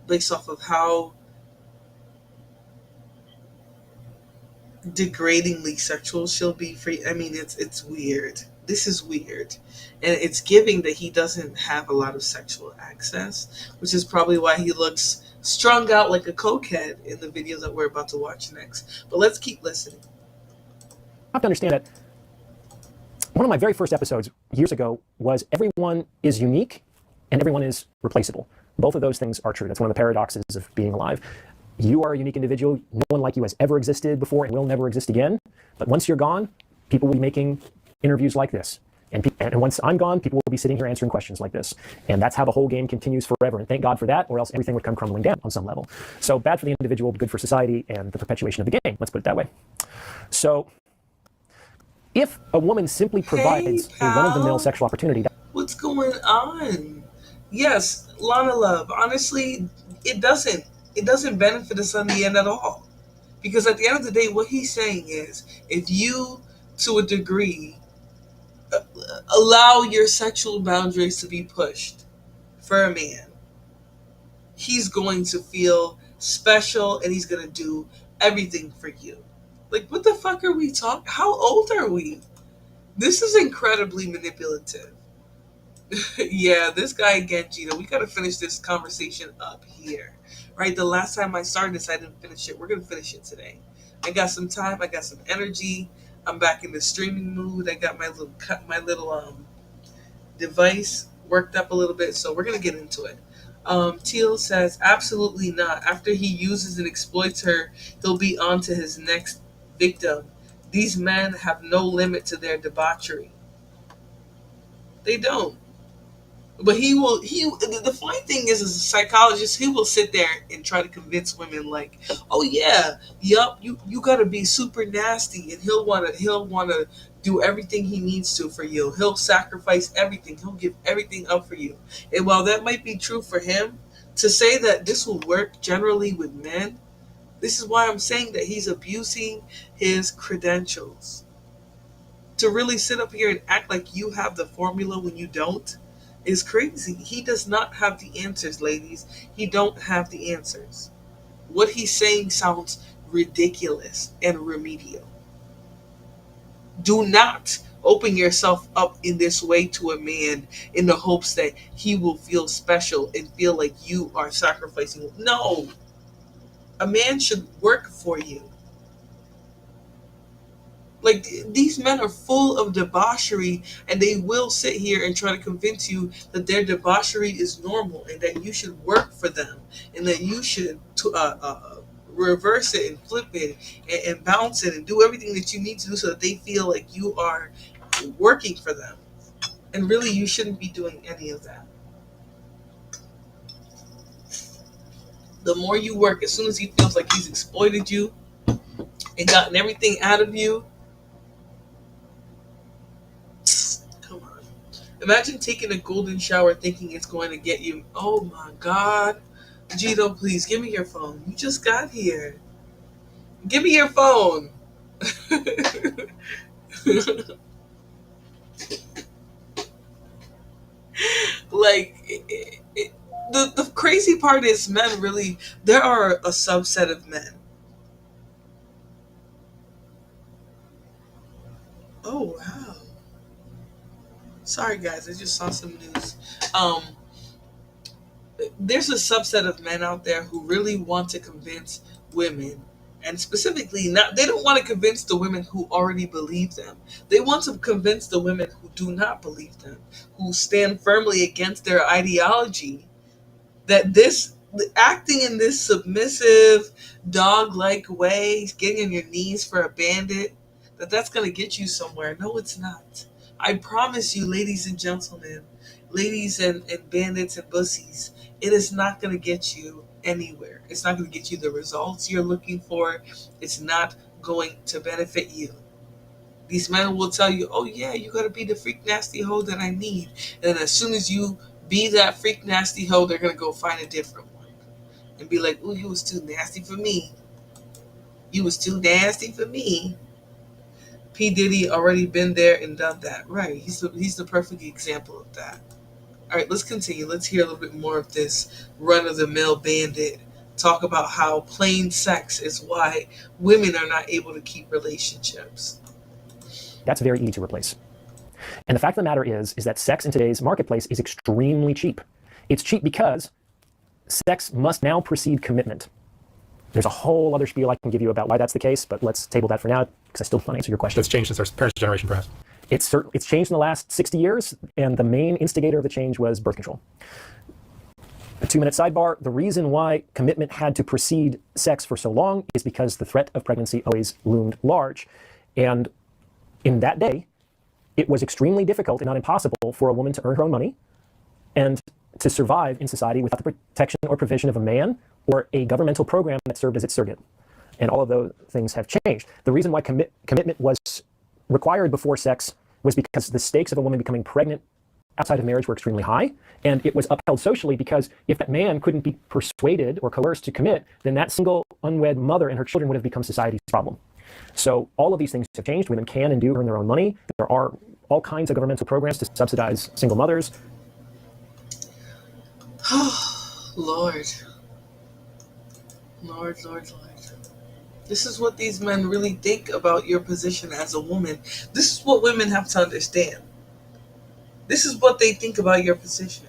based off of how degradingly sexual she'll be for you, I mean, it's weird. This is weird. And it's giving that he doesn't have a lot of sexual access, which is probably why he looks strung out like a cokehead in the videos that we're about to watch next. But let's keep listening. You have to understand that one of my very first episodes years ago was everyone is unique and everyone is replaceable. Both of those things are true. That's one of the paradoxes of being alive. You are a unique individual. No one like you has ever existed before and will never exist again. But once you're gone, people will be making interviews like this. And once I'm gone, people will be sitting here answering questions like this. And that's how the whole game continues forever. And thank God for that, or else everything would come crumbling down on some level. So bad for the individual, good for society and the perpetuation of the game. Let's put it that way. So if a woman simply provides a run-of-the-mill sexual opportunity... What's going on? Yes, Lana Love, honestly, it doesn't benefit us in the end at all. Because at the end of the day, what he's saying is, if you, to a degree, allow your sexual boundaries to be pushed for a man, he's going to feel special and he's going to do everything for you. Like, what the fuck are we talking? How old are we? This is incredibly manipulative. Yeah, this guy again, Gina. We got to finish this conversation up here. Right? The last time I started this, I didn't finish it. We're going to finish it today. I got some time. I got some energy. I'm back in the streaming mood. I got my little device worked up a little bit, so we're going to get into it. Teal says, absolutely not. After he uses and exploits her, he'll be on to his next victim. These men have no limit to their debauchery. They don't. But the funny thing is, as a psychologist, he will sit there and try to convince women, like, oh yeah, yup, you gotta be super nasty, and he'll wanna do everything he needs to for you. He'll sacrifice everything. He'll give everything up for you. And while that might be true for him, to say that this will work generally with men, this is why I'm saying that he's abusing his credentials. To really sit up here and act like you have the formula when you don't is crazy. He does not have the answers, ladies. He don't have the answers. What he's saying sounds ridiculous and remedial. Do not open yourself up in this way to a man in the hopes that he will feel special and feel like you are sacrificing. No. A man should work for you. Like, these men are full of debauchery, and they will sit here and try to convince you that their debauchery is normal and that you should work for them and that you should reverse it and flip it and bounce it and do everything that you need to do so that they feel like you are working for them. And really, you shouldn't be doing any of that. The more you work, as soon as he feels like he's exploited you and gotten everything out of you, come on. Imagine taking a golden shower thinking it's going to get you. Oh my God. Gito, please, give me your phone. You just got here. Give me your phone. Like, the crazy part is, men really, there are a subset of men. Oh, wow. Sorry, guys, I just saw some news. There's a subset of men out there who really want to convince women, and specifically, they don't want to convince the women who already believe them. They want to convince the women who do not believe them, who stand firmly against their ideology, that acting in this submissive, dog-like way, getting on your knees for a bandit, that's going to get you somewhere. No, it's not. I promise you, ladies and gentlemen, ladies and bandits and bussies, it is not going to get you anywhere. It's not going to get you the results you're looking for. It's not going to benefit you. These men will tell you, oh yeah, you got to be the freak nasty hoe that I need. And as soon as you be that freak nasty hoe, they're going to go find a different one. And be like, ooh, you was too nasty for me. You was too nasty for me. P. Diddy already been there and done that. Right. He's the perfect example of that. All right, let's continue. Let's hear a little bit more of this run-of-the-mill bandit talk about how plain sex is why women are not able to keep relationships. That's very easy to replace. And the fact of the matter is that sex in today's marketplace is extremely cheap. It's cheap because sex must now precede commitment. There's a whole other spiel I can give you about why that's the case, but let's table that for now because I still want to answer your question. That's changed since our parents' generation, perhaps. It's changed in the last 60 years, and the main instigator of the change was birth control. A 2-minute sidebar, the reason why commitment had to precede sex for so long is because the threat of pregnancy always loomed large. And in that day, it was extremely difficult and not impossible for a woman to earn her own money and to survive in society without the protection or provision of a man or a governmental program that served as its surrogate. And all of those things have changed. The reason why commitment was required before sex was because the stakes of a woman becoming pregnant outside of marriage were extremely high, and it was upheld socially because if that man couldn't be persuaded or coerced to commit, then that single unwed mother and her children would have become society's problem. So all of these things have changed. Women can and do earn their own money. There are all kinds of governmental programs to subsidize single mothers. Lord. Lord. This is what these men really think about your position as a woman. This is what women have to understand. This is what they think about your position.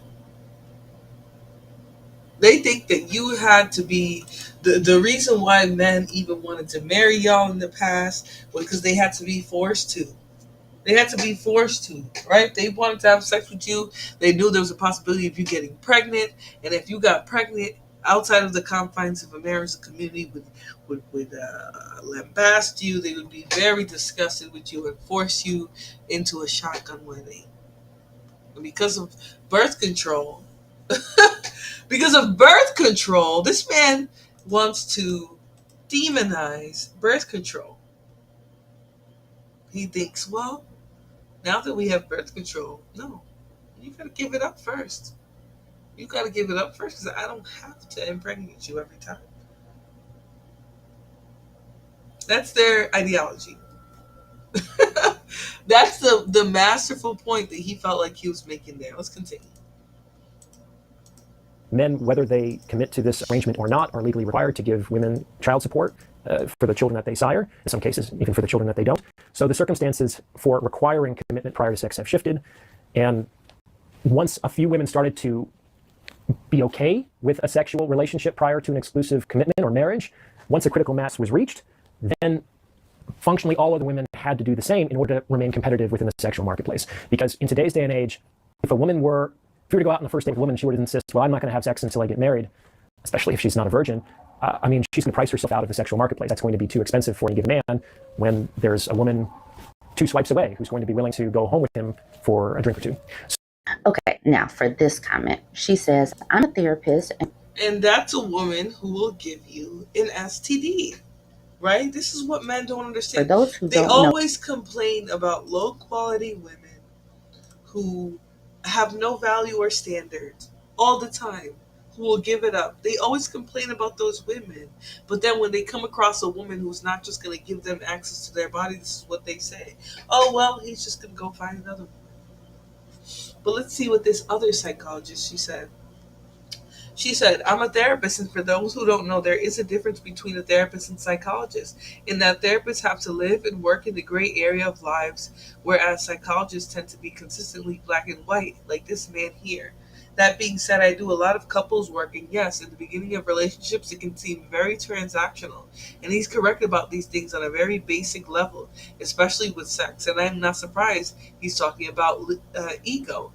They think that you had to be the reason why men even wanted to marry y'all in the past was because they had to be forced to. They had to be forced to, right? They wanted to have sex with you. They knew there was a possibility of you getting pregnant, and if you got pregnant outside of the confines of a marriage community would lambast you. They would be very disgusted with you and force you into a shotgun wedding. And because of birth control, this man wants to demonize birth control. He thinks, well, now that we have birth control, no, you gotta give it up first. You gotta give it up first because I don't have to impregnate you every time. That's their ideology. That's the masterful point that he felt like he was making there. Let's continue. Men, whether they commit to this arrangement or not, are legally required to give women child support for the children that they sire, in some cases, even for the children that they don't. So the circumstances for requiring commitment prior to sex have shifted. And once a few women started to be okay with a sexual relationship prior to an exclusive commitment or marriage, once a critical mass was reached, then functionally all of the women had to do the same in order to remain competitive within the sexual marketplace. Because in today's day and age, if you were to go out on the first date with a woman, she would insist, well, I'm not going to have sex until I get married, especially if she's not a virgin. She's going to price herself out of the sexual marketplace. That's going to be too expensive for any given man when there's a woman 2 swipes away who's going to be willing to go home with him for a drink or two. Okay, now for this comment, she says, I'm a therapist. And that's a woman who will give you an STD, right? This is what men don't understand. For those who they don't always complain about low quality women who have no value or standards all the time, who will give it up. They always complain about those women. But then when they come across a woman who's not just going to give them access to their body, this is what they say. Oh, well, he's just going to go find another woman. But let's see what this other psychologist, she said. She said, I'm a therapist, and for those who don't know, there is a difference between a therapist and psychologist, in that therapists have to live and work in the gray area of lives, whereas psychologists tend to be consistently black and white, like this man here. That being said, I do a lot of couples work, and yes, in the beginning of relationships, it can seem very transactional, and he's correct about these things on a very basic level, especially with sex, and I'm not surprised he's talking about ego.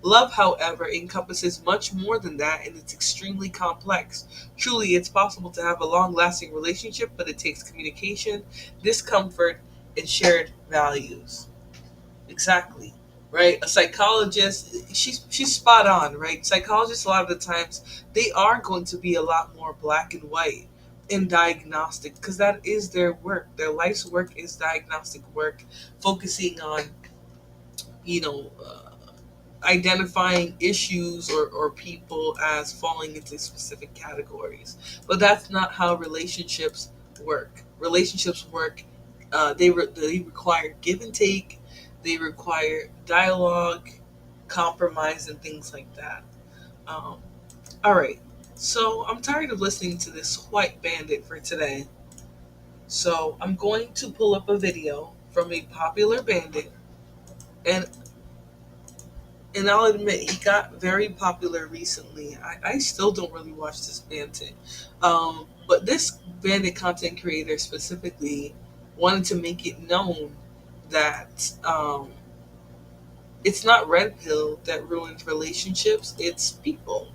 Love, however, encompasses much more than that, and it's extremely complex. Truly, it's possible to have a long-lasting relationship, but it takes communication, discomfort, and shared values. Exactly. right? A psychologist, she's spot on, right? Psychologists, a lot of the times, they are going to be a lot more black and white in diagnostic, because that is their work. Their life's work is diagnostic work, focusing on, you know, identifying issues or people as falling into specific categories. But that's not how relationships work. Relationships work, they require give and take, they require dialogue, compromise, and things like that. Um, all right. So I'm tired of listening to this white bandit for today. So I'm going to pull up a video from a popular bandit, and I'll admit he got very popular recently. I still don't really watch this bandit, but this bandit content creator specifically wanted to make it known that it's not red pill that ruins relationships, it's people.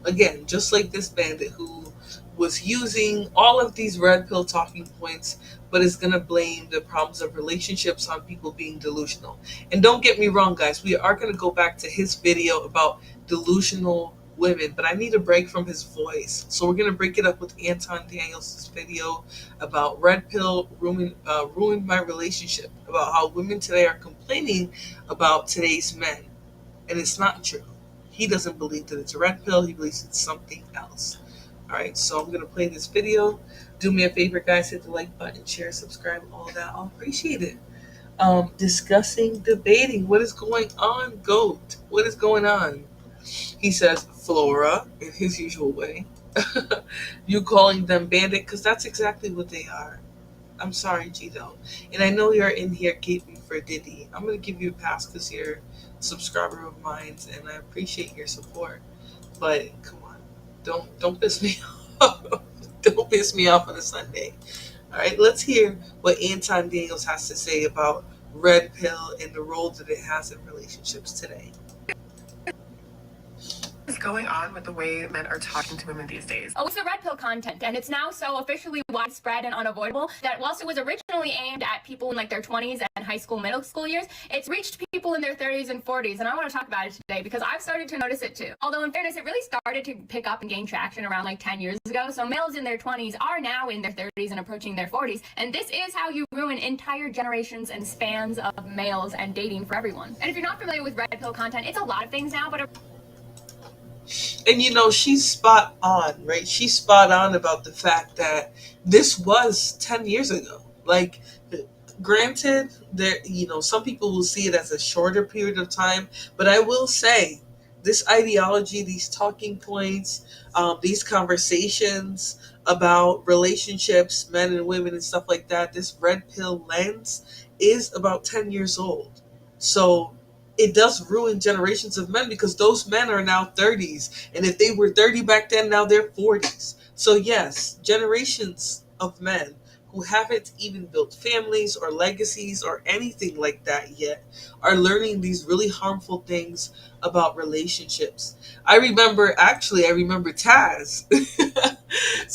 Again, just like this bandit who was using all of these red pill talking points, but is going to blame the problems of relationships on people being delusional. And don't get me wrong, guys, we are going to go back to his video about delusional women, but I need a break from his voice. So we're going to break it up with Anton Daniels' video about red pill ruined my relationship, about how women today are complaining about today's men. And it's not true. He doesn't believe that it's a red pill. He believes it's something else. All right, so I'm going to play this video. Do me a favor, guys. Hit the like button, share, subscribe, all that. I'll appreciate it. Discussing, debating. What is going on, GOAT? What is going on? He says, Flora, in his usual way. You calling them bandit? Because that's exactly what they are. I'm sorry, Gito. And I know you're in here gaping for Diddy. I'm going to give you a pass because you're a subscriber of mine, and I appreciate your support. But come on, don't piss me off. Don't piss me off on a Sunday. All right, let's hear what Anton Daniels has to say about red pill and the role that it has in relationships today. Is going on with the way men are talking to women these days? Oh, it's the red pill content, and it's now so officially widespread and unavoidable that whilst it was originally aimed at people in like their 20s and high school, middle school years, it's reached people in their 30s and 40s, and I want to talk about it today because I've started to notice it too. Although in fairness, it really started to pick up and gain traction around like 10 years ago, so males in their 20s are now in their 30s and approaching their 40s, and this is how you ruin entire generations and spans of males and dating for everyone. And if you're not familiar with red pill content, it's a lot of things now, but And she's spot on, right? She's spot on about the fact that this was 10 years ago. Like, granted, some people will see it as a shorter period of time, but I will say this ideology, these talking points, these conversations about relationships, men and women and stuff like that, this red pill lens is about 10 years old. So it does ruin generations of men because those men are now 30s. And if they were 30 back then, now they're 40s. So yes, generations of men who haven't even built families or legacies or anything like that yet are learning these really harmful things about relationships. I remember Taz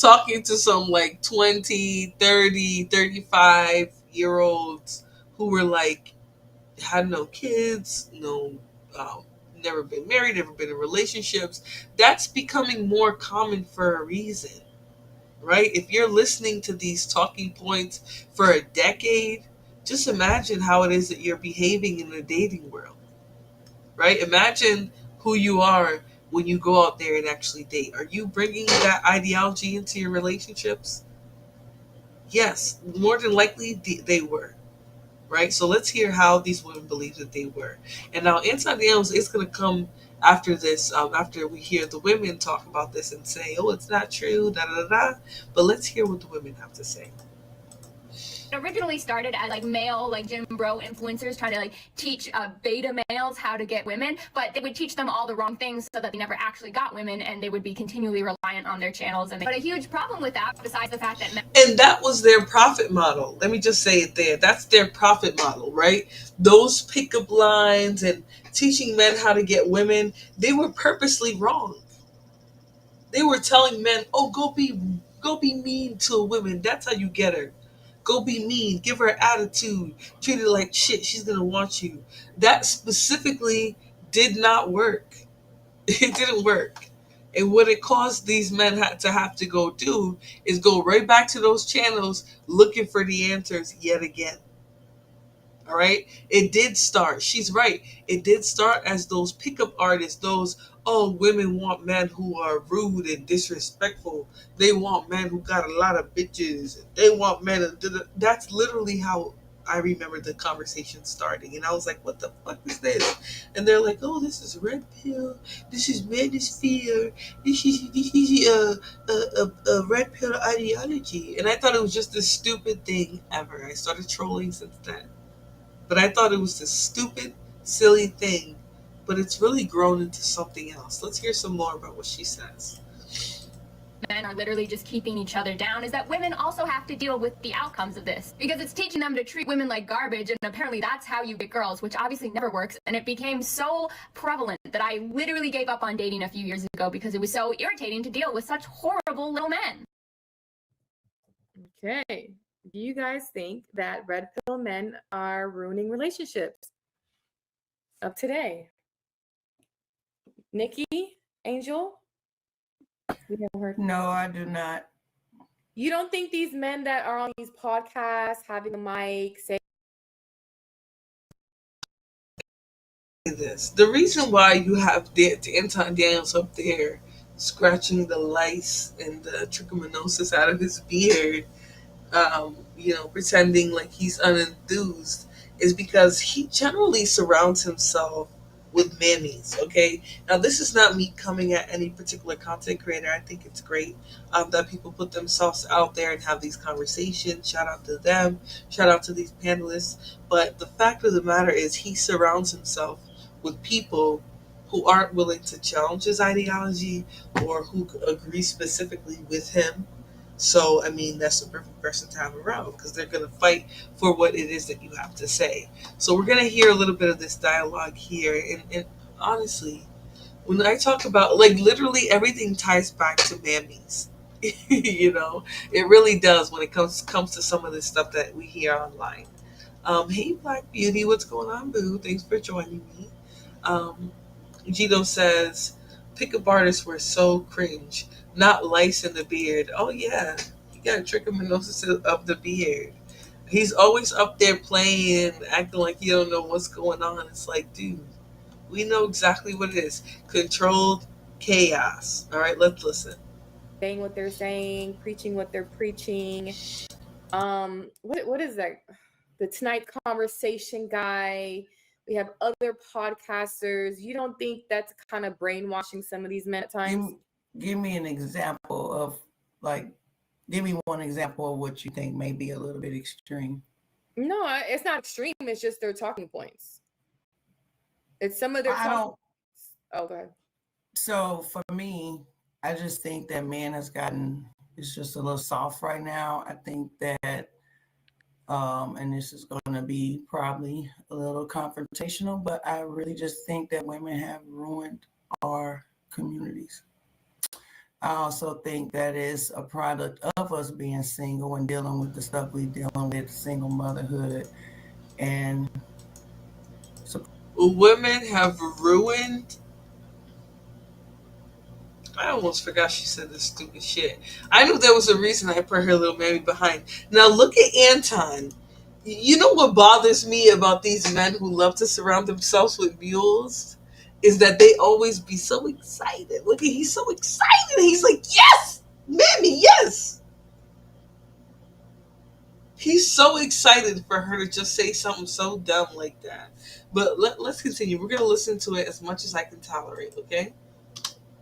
talking to some like 20, 30, 35-year olds who were like, had no kids, never been married, never been in relationships. That's becoming more common for a reason, right? If you're listening to these talking points for a decade, just imagine how it is that you're behaving in the dating world, right? Imagine who you are when you go out there and actually date. Are you bringing that ideology into your relationships? Yes, more than likely they were. Right? So let's hear how these women believe that they were. And now Anton Daniels is going to come after this, after we hear the women talk about this and say, oh, it's not true, da da da da. But let's hear what the women have to say. it originally started as like male, like gym bro influencers trying to like teach beta males how to get women, but they would teach them all the wrong things so that they never actually got women, and they would be continually reliant on their channels. But a huge problem with that, besides the fact that and that was their profit model. Let me just say it there. That's their profit model, right? Those pickup lines and teaching men how to get women, they were purposely wrong. They were telling men, oh, go be mean to a woman. That's how you get her. Go be mean. Give her an attitude. Treat her like shit. She's gonna want you. That specifically did not work. It didn't work. And what it caused these men to have to go do is go right back to those channels looking for the answers yet again. All right. It did start. She's right. It did start as those pickup artists, those, oh, women want men who are rude and disrespectful. They want men who got a lot of bitches. They want men. That's literally how I remember the conversation starting. And I was like, what the fuck is this? And they're like, oh, this is red pill. This is manosphere. This is a red pill ideology. And I thought it was just the stupid thing ever. I started trolling since then. But I thought it was this stupid, silly thing. But it's really grown into something else. Let's hear some more about what she says. Men are literally just keeping each other down is that women also have to deal with the outcomes of this, because it's teaching them to treat women like garbage, and apparently that's how you get girls, which obviously never works. And it became so prevalent that I literally gave up on dating a few years ago because it was so irritating to deal with such horrible little men. Okay. Do you guys think that red pill men are ruining relationships of today? Nikki, Angel? We haven't heard. No, I do not. You don't think these men that are on these podcasts having a mic say this? The reason why you have Anton Daniels up there scratching the lice and the trichomoniasis out of his beard, pretending like he's unenthused, is because he generally surrounds himself with mammies. Okay, now this is not me coming at any particular content creator. I think it's great that people put themselves out there and have these conversations. Shout out to them. Shout out to these panelists. But the fact of the matter is, he surrounds himself with people who aren't willing to challenge his ideology or who agree specifically with him. So, I mean, that's the perfect person to have around, because they're going to fight for what it is that you have to say. So we're going to hear a little bit of this dialogue here. And honestly, when I talk about, like, literally everything ties back to mammies. It really does when it comes to some of this stuff that we hear online. Hey, Black Beauty, what's going on, boo? Thanks for joining me. Gito says, pickup artists were so cringe. Not lice in the beard. Oh, yeah. He got trichomoniasis of the beard. He's always up there playing, acting like you don't know what's going on. It's like, dude, we know exactly what it is. Controlled chaos. All right, let's listen. saying what they're saying, preaching what they're preaching. What is that? The Tonight Conversation guy. We have other podcasters. You don't think that's kind of brainwashing some of these men at times? Give me an example of, give me one example of what you think may be a little bit extreme. No, it's not extreme. It's just their talking points. It's some of their Oh, go ahead. So for me, I just think that man it's just a little soft right now. I think that, and this is going to be probably a little confrontational, but I really just think that women have ruined our communities. I also think that is a product of us being single and dealing with the stuff we're dealing with, single motherhood. And women have ruined. I almost forgot she said this stupid shit. I knew there was a reason I put her little mammy behind. Now look at Anton. You know what bothers me about these men who love to surround themselves with mules? Is that they always be so excited. Look at, he's so excited. He's like, yes, mammy, yes. He's so excited for her to just say something so dumb like that. But let's continue. We're going to listen to it as much as I can tolerate, okay?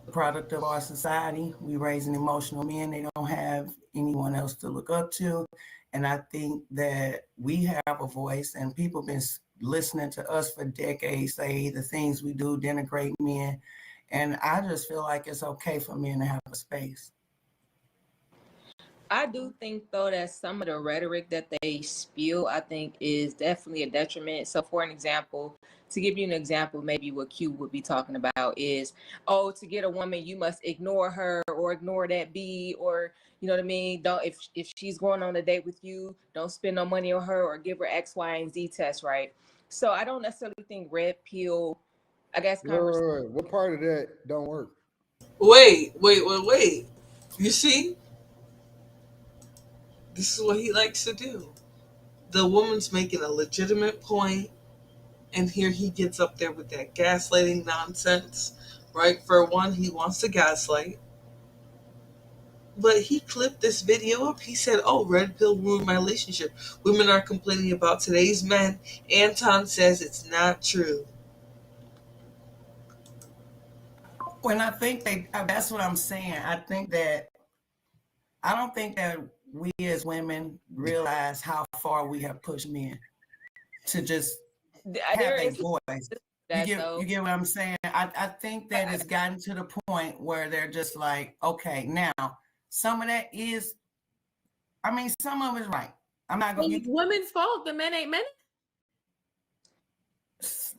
The product of our society, we raising emotional men. They don't have anyone else to look up to. And I think that we have a voice, and people been listening to us for decades, say the things we do denigrate men. And I just feel like it's okay for men to have a space. I do think though that some of the rhetoric that they spew, I think, is definitely a detriment. So, for an example, to give you an example, maybe what Q would be talking about is, oh, to get a woman, you must ignore her or ignore that B, or you know what I mean. Don't if she's going on a date with you, don't spend no money on her or give her X, Y, and Z test, right? So, I don't necessarily think red pill, I guess, Wait. What part of that don't work? Wait. You see, this is what he likes to do. The woman's making a legitimate point, and here he gets up there with that gaslighting nonsense. Right? For one, he wants to gaslight. But he clipped this video up. He said, "Oh, red pill ruined my relationship. Women are complaining about today's men. Anton says it's not true." When I think that's what I'm saying. I don't think that we as women realize how far we have pushed men to just have a voice. You get what I'm saying? I think that it's gotten to the point where they're just like, okay, now some of that is, I mean, some of it's right. I'm not going to. It's women's fault. The men ain't men.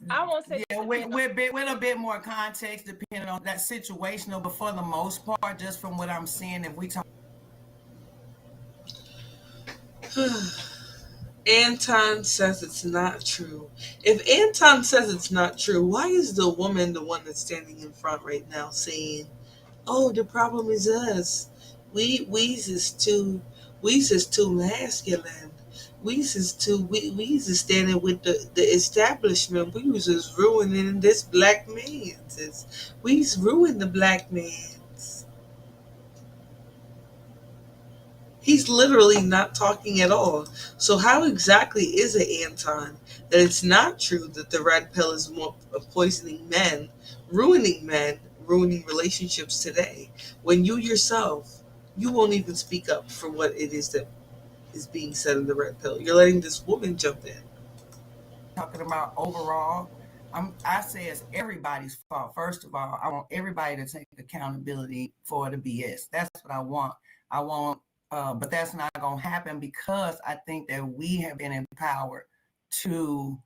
I won't say. Yeah, with a bit more context, depending on that situational. But for the most part, just from what I'm seeing, if we talk. Anton says it's not true. If Anton says it's not true, why is the woman the one that's standing in front right now saying, "Oh, the problem is us. Weez is too masculine. Weez is standing with the establishment. Weez is ruining this black man's. Weez ruined the black man's." He's literally not talking at all. So how exactly is it, Anton, that it's not true that the red pill is more poisoning men, ruining relationships today, when you yourself, you won't even speak up for what it is that is being said in the red pill. You're letting this woman jump in. Talking about overall, I say it's everybody's fault. First of all, I want everybody to take accountability for the BS. That's what I want. But that's not going to happen because I think that we have been empowered and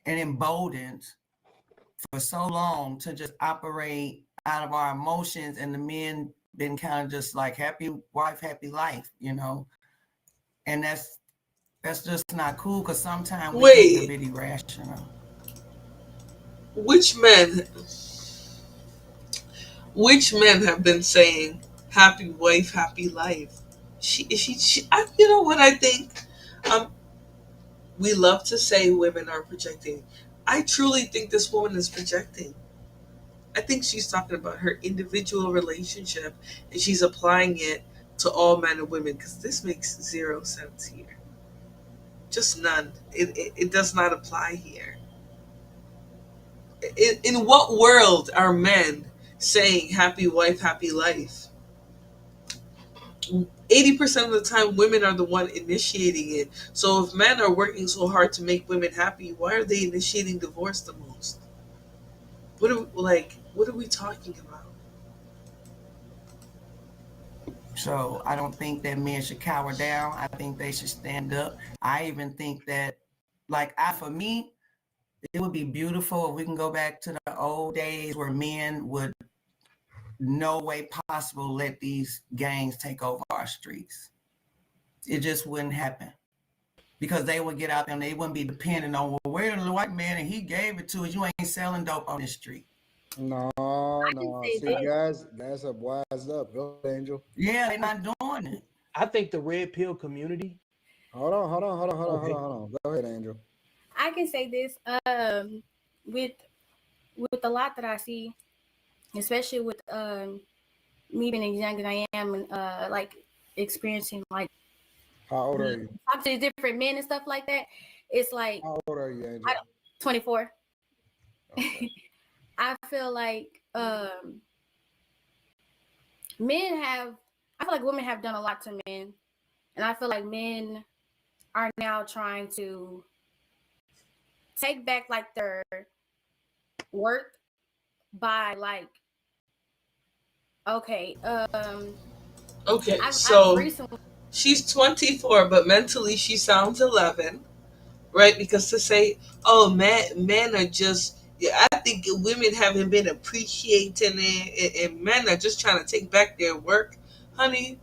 emboldened for so long to just operate out of our emotions, and the men been kind of just like happy wife, happy life, and that's just not cool because sometimes we can be a bit irrational. Which men have been saying happy wife, happy life? You know what I think? We love to say women are projecting. I truly think this woman is projecting. I think she's talking about her individual relationship and she's applying it to all men and women because this makes zero sense here. Just none. It does not apply here. In what world are men saying happy wife, happy life? 80% of the time women are the one initiating it. So if men are working so hard to make women happy, why are they initiating divorce the most? What are we talking about? So I don't think that men should cower down. I think they should stand up. I even think that, for me, it would be beautiful if we can go back to the old days where men would no way possible let these gangs take over our streets. It just wouldn't happen because they would get out there and they wouldn't be dependent on, well, where's the white man and he gave it to us. You ain't selling dope on the street. No. See, guys have wised up. Go ahead, Angel. Yeah, they're not doing it. I think the red pill community. Hold on. Go ahead, Angel. I can say this. With a lot that I see, especially with me being as young as I am, and experiencing how old are you? Talk to different men and stuff like that. It's like, how old are you, Angel? 24. Okay. I feel like women have done a lot to men, and I feel like men are now trying to take back their worth by Okay, I've so recently She's 24, but mentally she sounds 11, right? Because to say, oh, men are just, yeah, I think women haven't been appreciating it, and men are just trying to take back their work. Honey,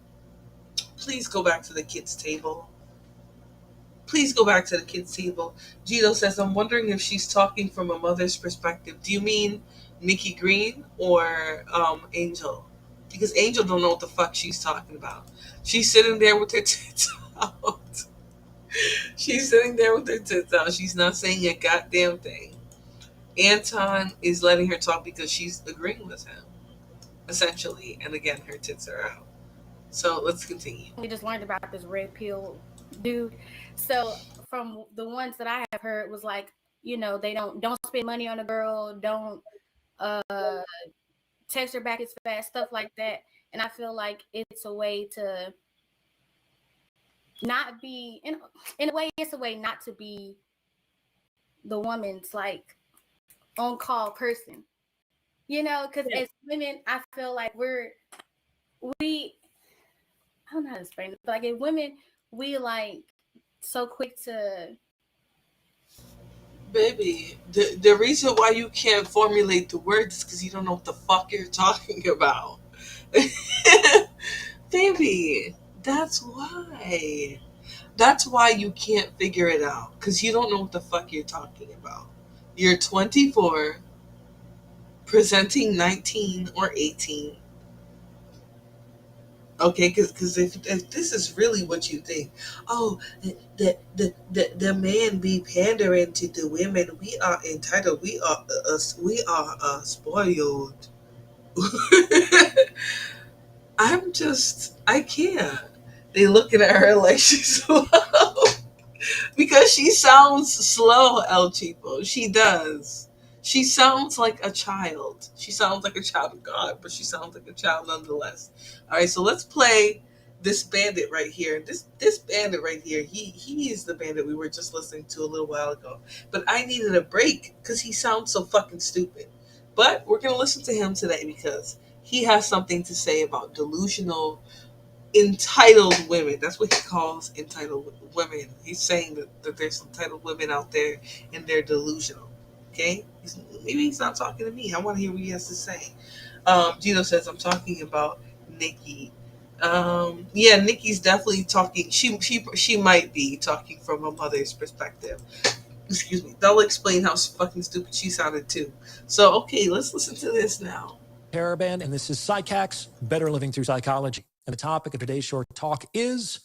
please go back to the kids' table. Please go back to the kids' table. Gino says, I'm wondering if she's talking from a mother's perspective. Do you mean Nikki Green or Angel? Because Angel don't know what the fuck she's talking about. She's sitting there with her tits out. She's sitting there with her tits out. She's not saying a goddamn thing. Anton is letting her talk because she's agreeing with him, essentially. And again, her tits are out. So let's continue. We just learned about this red pill dude. So from the ones that I have heard was like, they don't spend money on a girl, don't text her back as fast, stuff like that. And I feel like it's a way to not be in a way, it's a way not to be the woman's like on call person. Because as women, I feel like we I don't know how to explain it, but like as women, we like so quick to. Baby, the reason why you can't formulate the words is because you don't know what the fuck you're talking about. Baby, that's why. That's why you can't figure it out. Because you don't know what the fuck you're talking about. You're 24, presenting 19 or 18. Okay, because if this is really what you think, oh, the man be pandering to the women, we are entitled, we are spoiled. I can't. They looking at her like she's slow because she sounds slow, El Chipo. She does. She sounds like a child. She sounds like a child of God, but she sounds like a child nonetheless. All right, so let's play this bandit right here. This bandit right here, he is the bandit we were just listening to a little while ago. But I needed a break because he sounds so fucking stupid. But we're gonna listen to him today because he has something to say about delusional, entitled women. That's what he calls entitled women. He's saying that there's entitled women out there and they're delusional. Okay? Maybe he's not talking to me. I want to hear what he has to say. Gino says, I'm talking about Nikki. Yeah, Nikki's definitely talking. She might be talking from a mother's perspective. Excuse me. That'll explain how fucking stupid she sounded too. So, okay, let's listen to this now. Caravan, and this is Psych Hacks, Better Living Through Psychology. And the topic of today's short talk is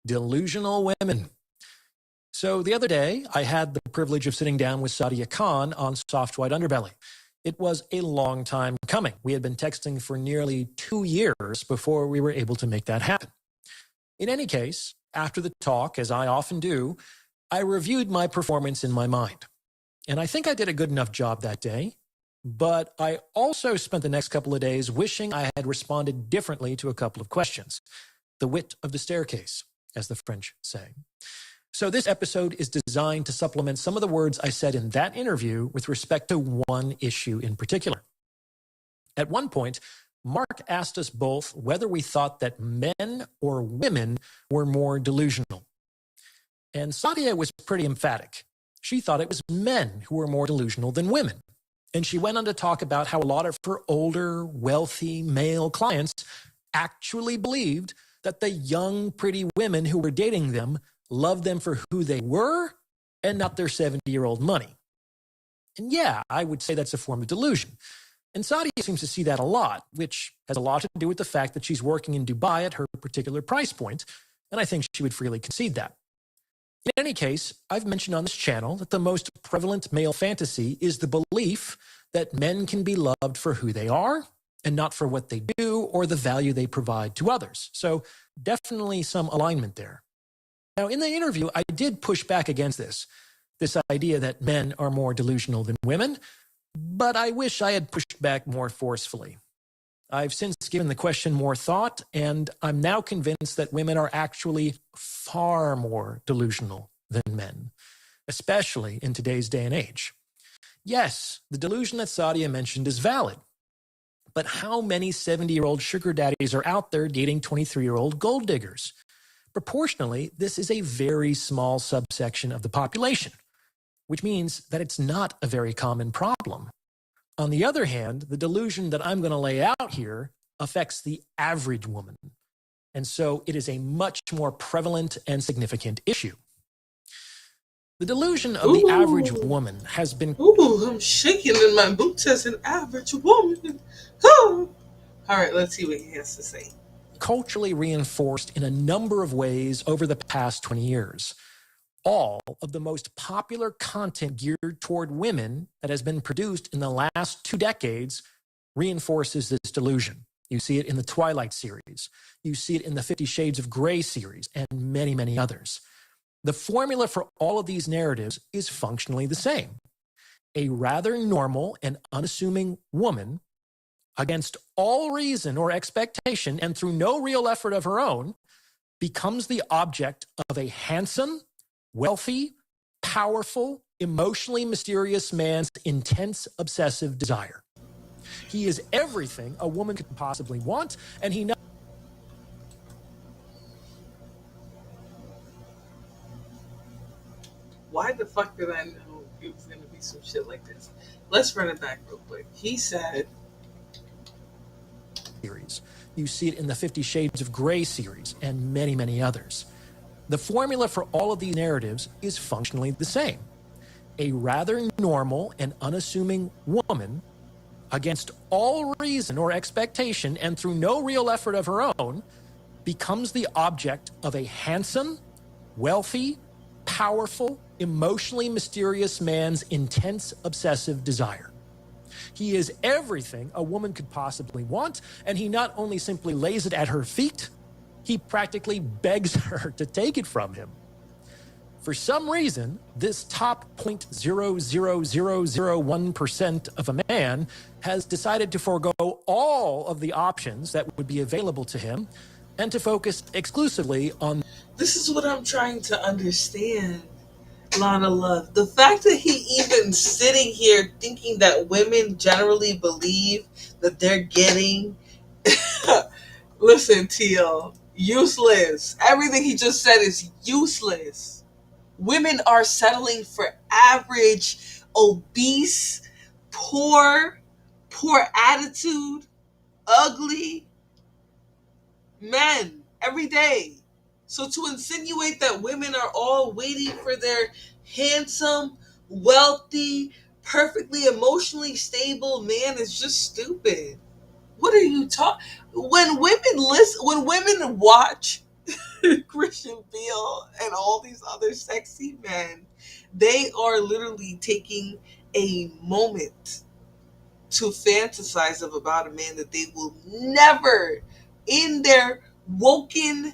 delusional women. So the other day, I had the privilege of sitting down with Sadia Khan on Soft White Underbelly. It was a long time coming. We had been texting for nearly 2 years before we were able to make that happen. In any case, after the talk, as I often do, I reviewed my performance in my mind. And I think I did a good enough job that day. But I also spent the next couple of days wishing I had responded differently to a couple of questions. The wit of the staircase, as the French say. So this episode is designed to supplement some of the words I said in that interview with respect to one issue in particular. At one point, Mark asked us both whether we thought that men or women were more delusional. And Sadia was pretty emphatic. She thought it was men who were more delusional than women. And she went on to talk about how a lot of her older, wealthy male clients actually believed that the young, pretty women who were dating them loved them for who they were and not their 70-year-old money. And yeah, I would say that's a form of delusion. And Sadia seems to see that a lot, which has a lot to do with the fact that she's working in Dubai at her particular price point, and I think she would freely concede that. In any case, I've mentioned on this channel that the most prevalent male fantasy is the belief that men can be loved for who they are and not for what they do or the value they provide to others. So definitely some alignment there. Now, in the interview, I did push back against this idea that men are more delusional than women, but I wish I had pushed back more forcefully. I've since given the question more thought, and I'm now convinced that women are actually far more delusional than men, especially in today's day and age. Yes, the delusion that Sadia mentioned is valid, but how many 70-year-old sugar daddies are out there dating 23-year-old gold diggers? Proportionally, this is a very small subsection of the population, which means that it's not a very common problem. On the other hand, the delusion that I'm going to lay out here affects the average woman. And so it is a much more prevalent and significant issue. The delusion of the average woman has been... Ooh, I'm shaking in my boots as an average woman. Oh. All right, let's see what he has to say. Culturally reinforced in a number of ways over the past 20 years. All of the most popular content geared toward women that has been produced in the last 2 decades reinforces this delusion. You see it in the Twilight series. You see it in the 50 Shades of Grey series and many, many others. The formula for all of these narratives is functionally the same. A rather normal and unassuming woman, against all reason or expectation and through no real effort of her own, becomes the object of a handsome, wealthy, powerful, emotionally mysterious man's intense, obsessive desire. He is everything a woman could possibly want, and he knows. Why the fuck did I know it was going to be some shit like this? Let's run it back real quick. He said... Series. You see it in the 50 Shades of Grey series and many, many others. The formula for all of these narratives is functionally the same. A rather normal and unassuming woman, against all reason or expectation and through no real effort of her own, becomes the object of a handsome, wealthy, powerful, emotionally mysterious man's intense, obsessive desire. He is everything a woman could possibly want, and he not only simply lays it at her feet, he practically begs her to take it from him. For some reason, this top 0.00001% of a man has decided to forego all of the options that would be available to him and to focus exclusively on... This is what I'm trying to understand, Lana Love. The fact that he even sitting here thinking that women generally believe that they're getting... Listen, Teal, useless. Everything he just said is useless. Women are settling for average, obese, poor attitude, ugly men every day. So to insinuate that women are all waiting for their handsome, wealthy, perfectly emotionally stable man is just stupid. What are you talking? When women watch Christian Bale and all these other sexy men, they are literally taking a moment to fantasize about a man that they will never in their woken,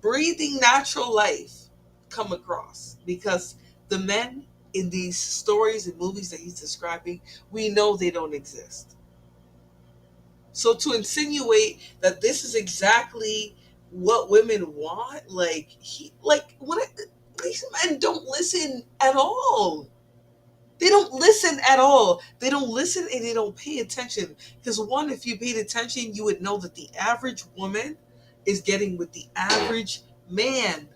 breathing natural life come across, because the men in these stories and movies that he's describing, we know they don't exist. So to insinuate that this is exactly what women want, these men don't listen at all. They don't listen at all. They don't listen and they don't pay attention. Because one, if you paid attention, you would know that the average woman is getting with the average man.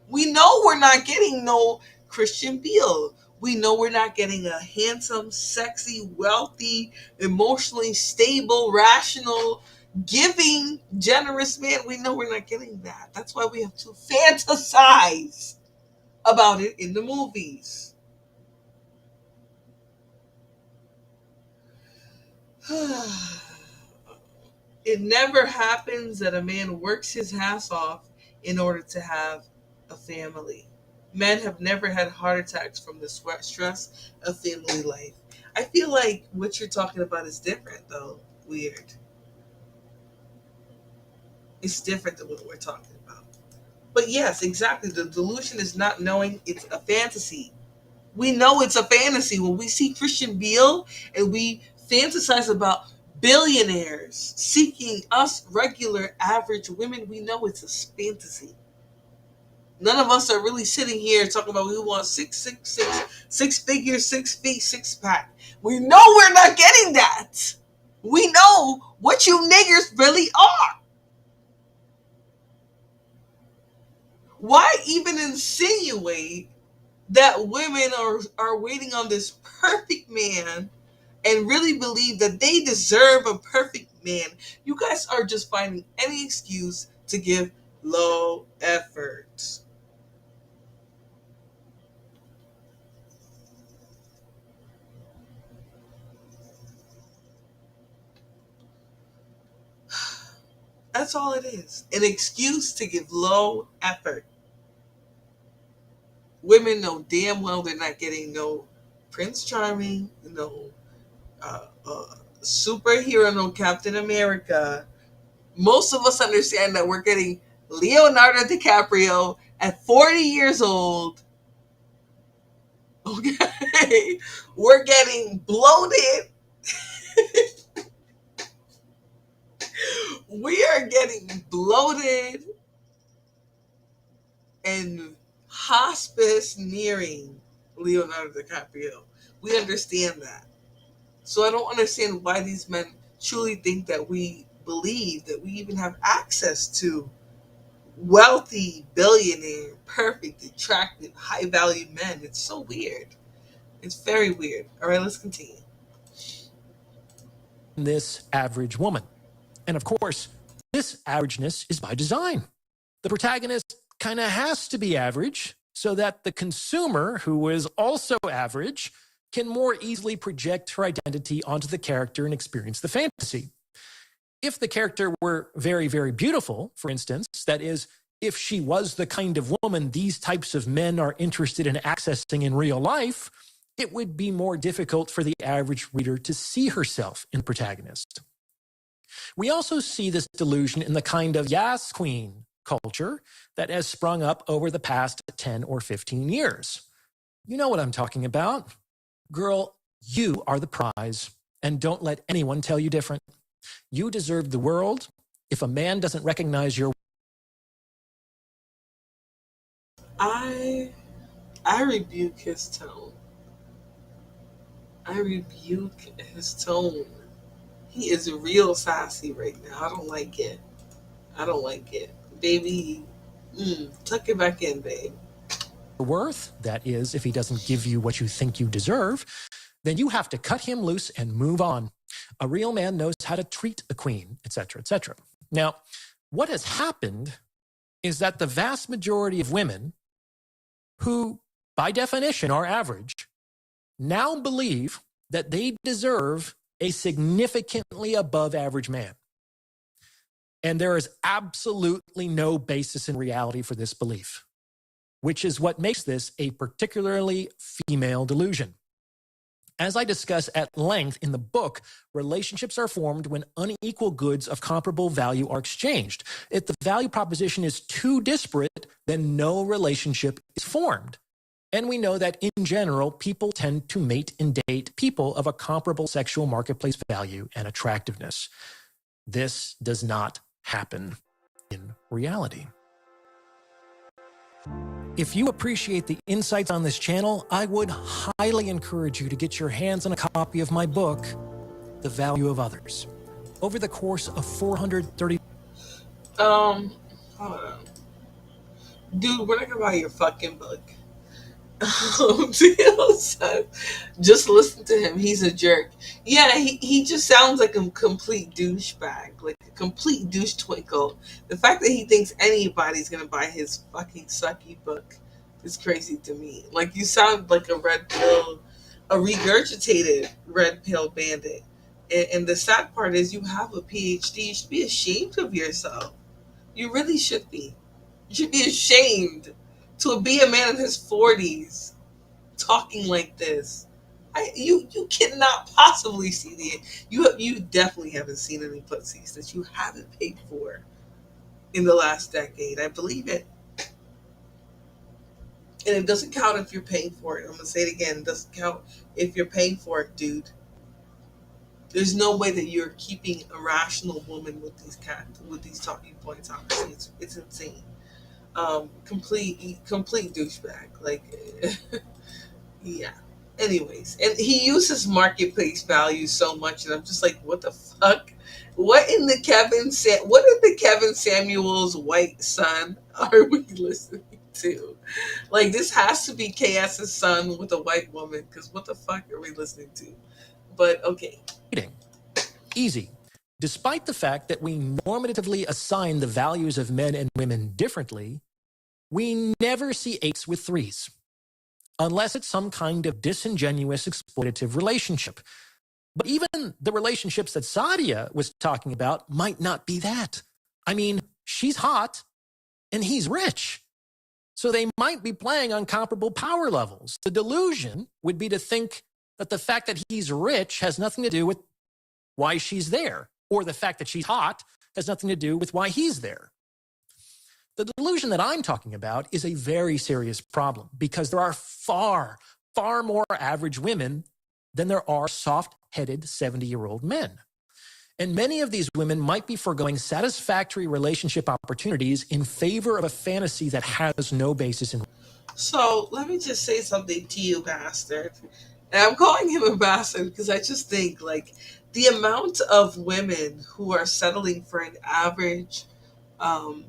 We know we're not getting no Christian Bale. We know we're not getting a handsome, sexy, wealthy, emotionally stable, rational, giving, generous man. We know we're not getting that. That's why we have to fantasize about it in the movies. It never happens that a man works his ass off in order to have a family. Men have never had heart attacks from the stress of family life. I feel like what you're talking about is different, though. Weird. It's different than what we're talking about. But yes, exactly. The delusion is not knowing it's a fantasy. We know it's a fantasy. When we see Christian Bale and we fantasize about billionaires seeking us regular average women, we know it's a fantasy. None of us are really sitting here talking about we want six figures, 6 feet, 6-pack. We know we're not getting that. We know what you niggers really are. Why even insinuate that women are waiting on this perfect man and really believe that they deserve a perfect man? You guys are just finding any excuse to give low effort. That's all it is. An excuse to give low effort. Women know damn well they're not getting no Prince Charming, no superhero, no Captain America. Most of us understand that we're getting Leonardo DiCaprio at 40 years old. Okay. We're getting bloated. We are getting bloated and hospice nearing Leonardo DiCaprio. We understand that. So I don't understand why these men truly think that we believe that we even have access to wealthy, billionaire, perfect, attractive, high value men. It's so weird. It's very weird. All right, let's continue. This average woman. And of course, this averageness is by design. The protagonist kind of has to be average so that the consumer, who is also average, can more easily project her identity onto the character and experience the fantasy. If the character were very, very beautiful, for instance, that is, if she was the kind of woman these types of men are interested in accessing in real life, it would be more difficult for the average reader to see herself in the protagonist. We also see this delusion in the kind of Yas Queen culture that has sprung up over the past 10 or 15 years. You know what I'm talking about. Girl, you are the prize, and don't let anyone tell you different. You deserve the world. If a man doesn't recognize your I rebuke his tone. I rebuke his tone. He is real sassy right now. I don't like it. I don't like it. Baby, tuck it back in, babe. worth, that is, if he doesn't give you what you think you deserve, then you have to cut him loose and move on. A real man knows how to treat a queen, etc., etc. Now, what has happened is that the vast majority of women who, by definition, are average, now believe that they deserve a significantly above average man. And there is absolutely no basis in reality for this belief, which is what makes this a particularly female delusion. As I discuss at length in the book, relationships are formed when unequal goods of comparable value are exchanged. If the value proposition is too disparate, then no relationship is formed. And we know that in general, people tend to mate and date people of a comparable sexual marketplace value and attractiveness. This does not happen in reality. If you appreciate the insights on this channel, I would highly encourage you to get your hands on a copy of my book, The Value of Others. Over the course of 430... Hold on. Dude, we're not gonna buy your fucking book. Just listen to him. He's a jerk. Yeah, he just sounds like a complete douchebag, like a complete douche twinkle. The fact that he thinks anybody's gonna buy his fucking sucky book is crazy to me. Like, you sound like a red pill, a regurgitated red pill bandit. And the sad part is, you have a PhD. You should be ashamed of yourself. You really should be. You should be ashamed to be a man in his 40s talking like this. You cannot possibly see you definitely haven't seen any pussies that you haven't paid for in the last decade. I believe it. And it doesn't count if you're paying for it. I'm gonna say it again. It doesn't count if you're paying for it, dude. There's no way that you're keeping a rational woman with these talking points. Honestly, it's insane. Complete douchebag. Like, yeah. Anyways, and he uses marketplace value so much, and I'm just like, what the fuck? What in the Kevin Samuels' white son are we listening to. Like, this has to be KS's son with a white woman, because what the fuck are we listening to? But okay. Easy. Despite the fact that we normatively assign the values of men and women differently, we never see 8s with 3s, unless it's some kind of disingenuous exploitative relationship. But even the relationships that Sadia was talking about might not be that. I mean, she's hot and he's rich. So they might be playing on comparable power levels. The delusion would be to think that the fact that he's rich has nothing to do with why she's there, or the fact that she's hot has nothing to do with why he's there. The delusion that I'm talking about is a very serious problem because there are far, far more average women than there are soft-headed 70-year-old men. And many of these women might be foregoing satisfactory relationship opportunities in favor of a fantasy that has no basis in. So let me just say something to you, bastard. And I'm calling him a bastard because I just think, like, the amount of women who are settling for an average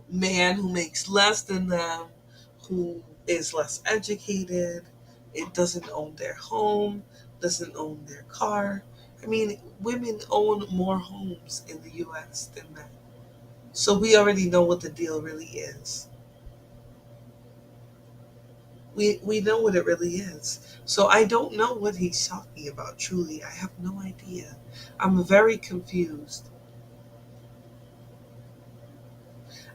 man who makes less than them, who is less educated, it doesn't own their home, doesn't own their car. I mean, women own more homes in the US than men. So we already know what the deal really is. We know what it really is. So I don't know what he's talking about, truly. I have no idea. I'm very confused.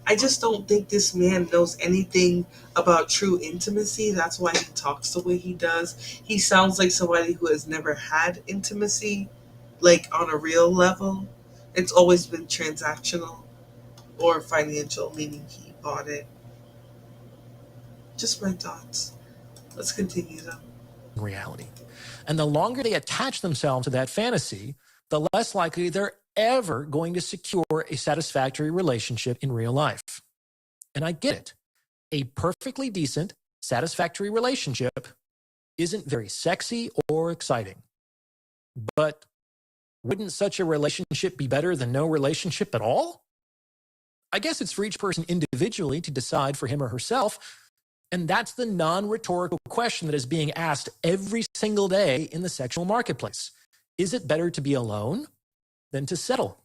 I just don't think this man knows anything about true intimacy. That's why he talks the way he does. He sounds like somebody who has never had intimacy, like on a real level. It's always been transactional or financial, meaning he bought it. Just my thoughts. Let's continue though. Reality. And the longer they attach themselves to that fantasy, the less likely they're ever going to secure a satisfactory relationship in real life. And I get it. A perfectly decent, satisfactory relationship isn't very sexy or exciting. But wouldn't such a relationship be better than no relationship at all? I guess it's for each person individually to decide for him or herself. And that's the non-rhetorical question that is being asked every single day in the sexual marketplace. Is it better to be alone than to settle?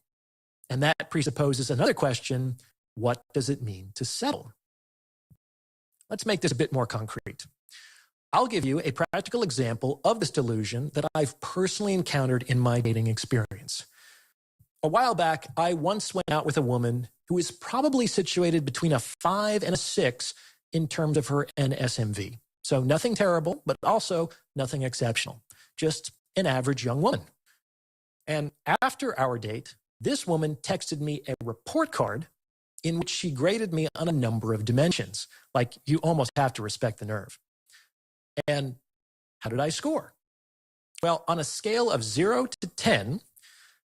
And that presupposes another question: what does it mean to settle? Let's make this a bit more concrete. I'll give you a practical example of this delusion that I've personally encountered in my dating experience. A while back, I once went out with a woman who is probably situated between a 5 and a 6 in terms of her NSMV. So nothing terrible, but also nothing exceptional. Just an average young woman. And after our date, this woman texted me a report card in which she graded me on a number of dimensions. Like, you almost have to respect the nerve. And how did I score? Well, on a scale of 0 to 10,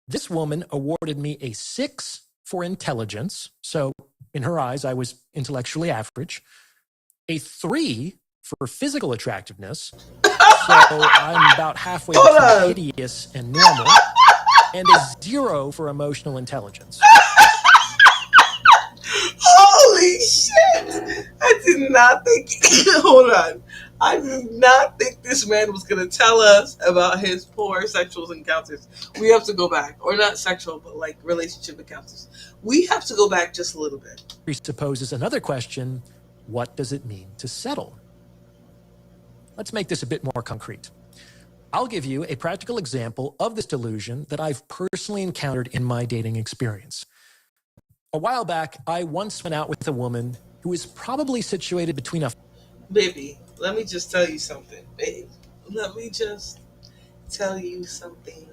this woman awarded me a 6 for intelligence. So in her eyes, I was intellectually average. A 3 for physical attractiveness. So I'm about halfway between hideous and normal. And a 0 for emotional intelligence. Holy shit! I did not think. Hold on. I did not think this man was going to tell us about his poor sexual encounters. We have to go back. Or not sexual, but like relationship encounters. We have to go back just a little bit. Presupposes another question: what does it mean to settle? Let's make this a bit more concrete. I'll give you a practical example of this delusion that I've personally encountered in my dating experience. A while back, I once went out with a woman who is probably situated between a... Baby, let me just tell you something, babe. Let me just tell you something.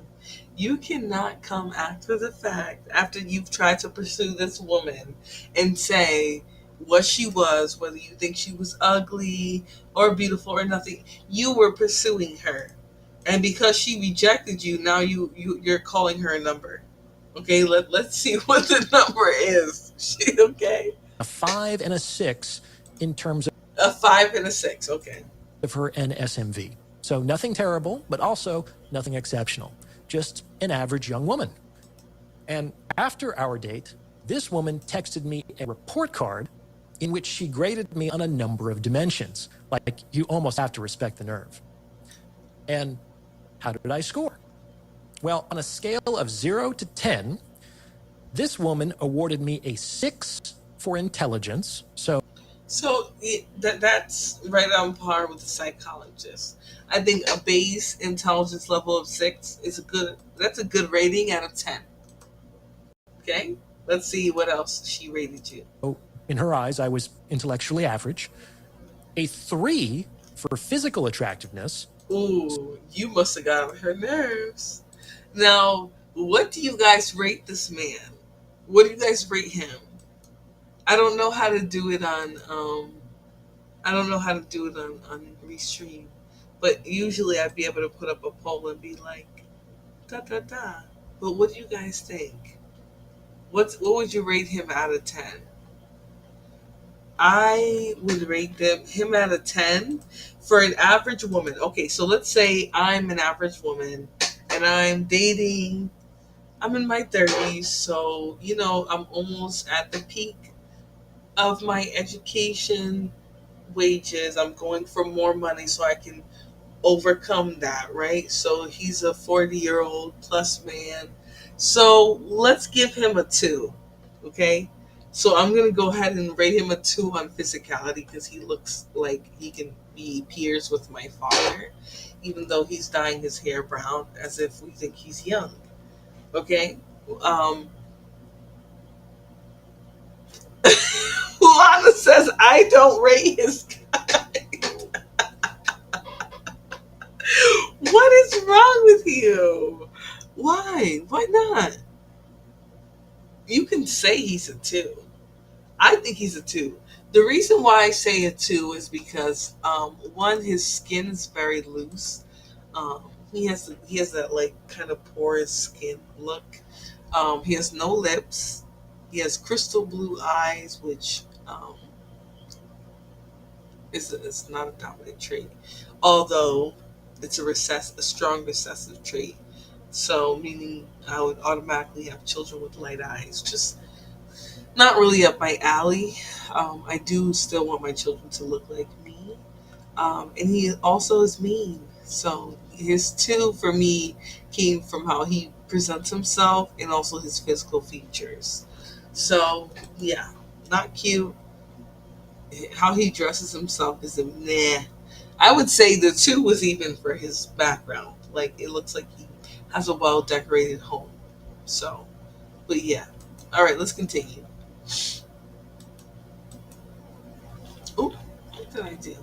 You cannot come after the fact, after you've tried to pursue this woman, and say what she was, whether you think she was ugly or beautiful or nothing. You were pursuing her. And because she rejected you, now you're calling her a number. Okay, let's see what the number is. Okay? A 5 and a 6 in terms of... A 5 and a 6, okay. Of her NSMV. So nothing terrible, but also nothing exceptional. Just an average young woman. And after our date, this woman texted me a report card in which she graded me on a number of dimensions. Like, you almost have to respect the nerve. And how did I score? Well, on a scale of 0 to 10, this woman awarded me a 6 for intelligence. So that's right on par with the psychologist. I think a base intelligence level of 6 is that's a good rating out of 10. Okay? Let's see what else she rated you. In her eyes, I was intellectually average. A 3 for physical attractiveness. Ooh, you must have got on her nerves. Now, what do you guys rate this man? What do you guys rate him? I don't know how to do it on on Restream. But usually I'd be able to put up a poll and be like, da da da. But what do you guys think? What would you rate him out of 10? I would rate him out of 10 for an average woman. Okay, so let's say I'm an average woman and I'm in my 30s, so I'm almost at the peak of my education wages. I'm going for more money so I can overcome that, right? So he's a 40-year-old plus man. So let's give him a 2, okay? So I'm going to go ahead and rate him a 2 on physicality because he looks like he can be peers with my father, even though he's dyeing his hair brown as if we think he's young, okay? Lana says, I don't rate his guy. What is wrong with you? Why? Why not? You can say he's a 2. I think he's a 2. The reason why I say a 2 is because one, his skin is very loose. He has that like kind of porous skin look. He has no lips. He has crystal blue eyes, which is not a dominant trait, although it's a strong recessive trait. So, meaning I would automatically have children with light eyes. Just not really up my alley. I do still want my children to look like me. And he also is mean. So, his 2 for me came from how he presents himself and also his physical features. So, yeah, not cute. How he dresses himself is a meh. I would say the 2 was even for his background. Like, it looks like he has a well decorated home. So, but yeah. All right, let's continue. Oh, what did I do?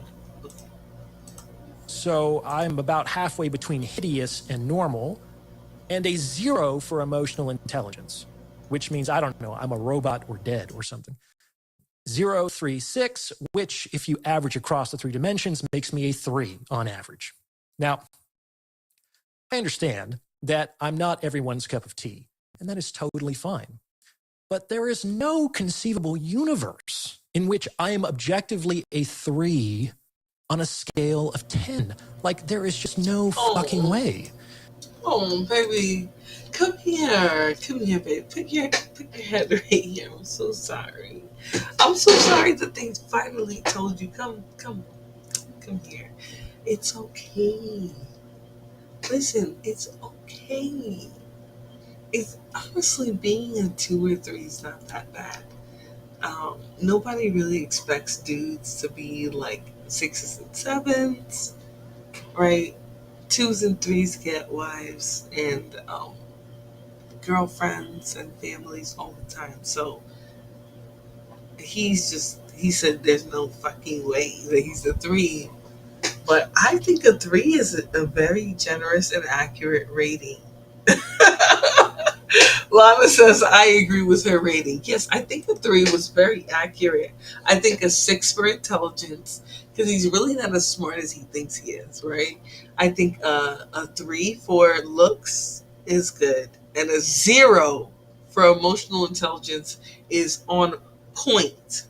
So I'm about halfway between hideous and normal, and a 0 for emotional intelligence, which means, I don't know, I'm a robot or dead or something. 0, 3, 6, which, if you average across the 3 dimensions, makes me a 3 on average. Now, I understand that I'm not everyone's cup of tea, and that is totally fine. But there is no conceivable universe in which I am objectively a 3 on a scale of 10. Like, there is just no fucking way. Oh, baby. Come here, baby. Put your head right here. I'm so sorry. I'm so sorry that they finally told you. Come here. It's okay. Listen, it's okay. It's honestly, being a 2 or 3 is not that bad. Nobody really expects dudes to be like 6s and 7s, right? 2s and 3s get wives and girlfriends and families all the time. So he said there's no fucking way that he's a 3. But I think a 3 is a very generous and accurate rating. Lana says, I agree with her rating. Yes, I think a 3 was very accurate. I think a 6 for intelligence, because he's really not as smart as he thinks he is, right? I think a 3 for looks is good. And a 0 for emotional intelligence is on point.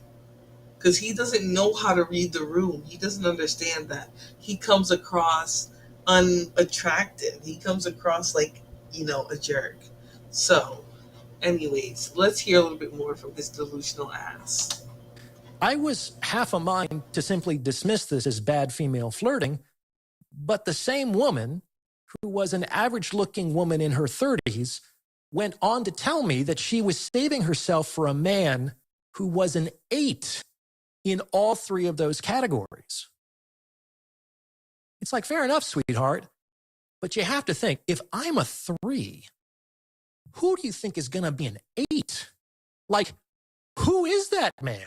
Because he doesn't know how to read the room. He doesn't understand that. He comes across unattractive. He comes across like, a jerk. So, anyways, let's hear a little bit more from his delusional ass. I was half a mind to simply dismiss this as bad female flirting, but the same woman, who was an average-looking woman in her 30s, went on to tell me that she was saving herself for a man who was an 8 in all 3 of those categories. It's like, fair enough, sweetheart, but you have to think, if I'm a 3, who do you think is going to be an 8? Like, who is that man?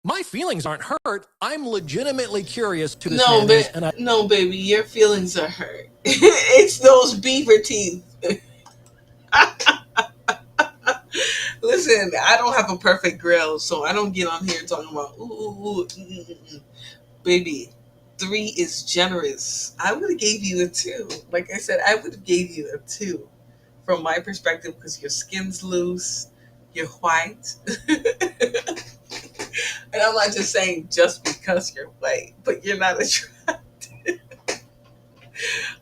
My feelings aren't hurt. I'm legitimately curious to this man is, and No, baby, your feelings are hurt. It's those beaver teeth. Listen, I don't have a perfect grill, so I don't get on here talking about baby. 3 is generous. I would have gave you a 2. Like I said, I would have gave you a 2 from my perspective because your skin's loose, you're white. And I'm not just saying just because you're white, but you're not attractive.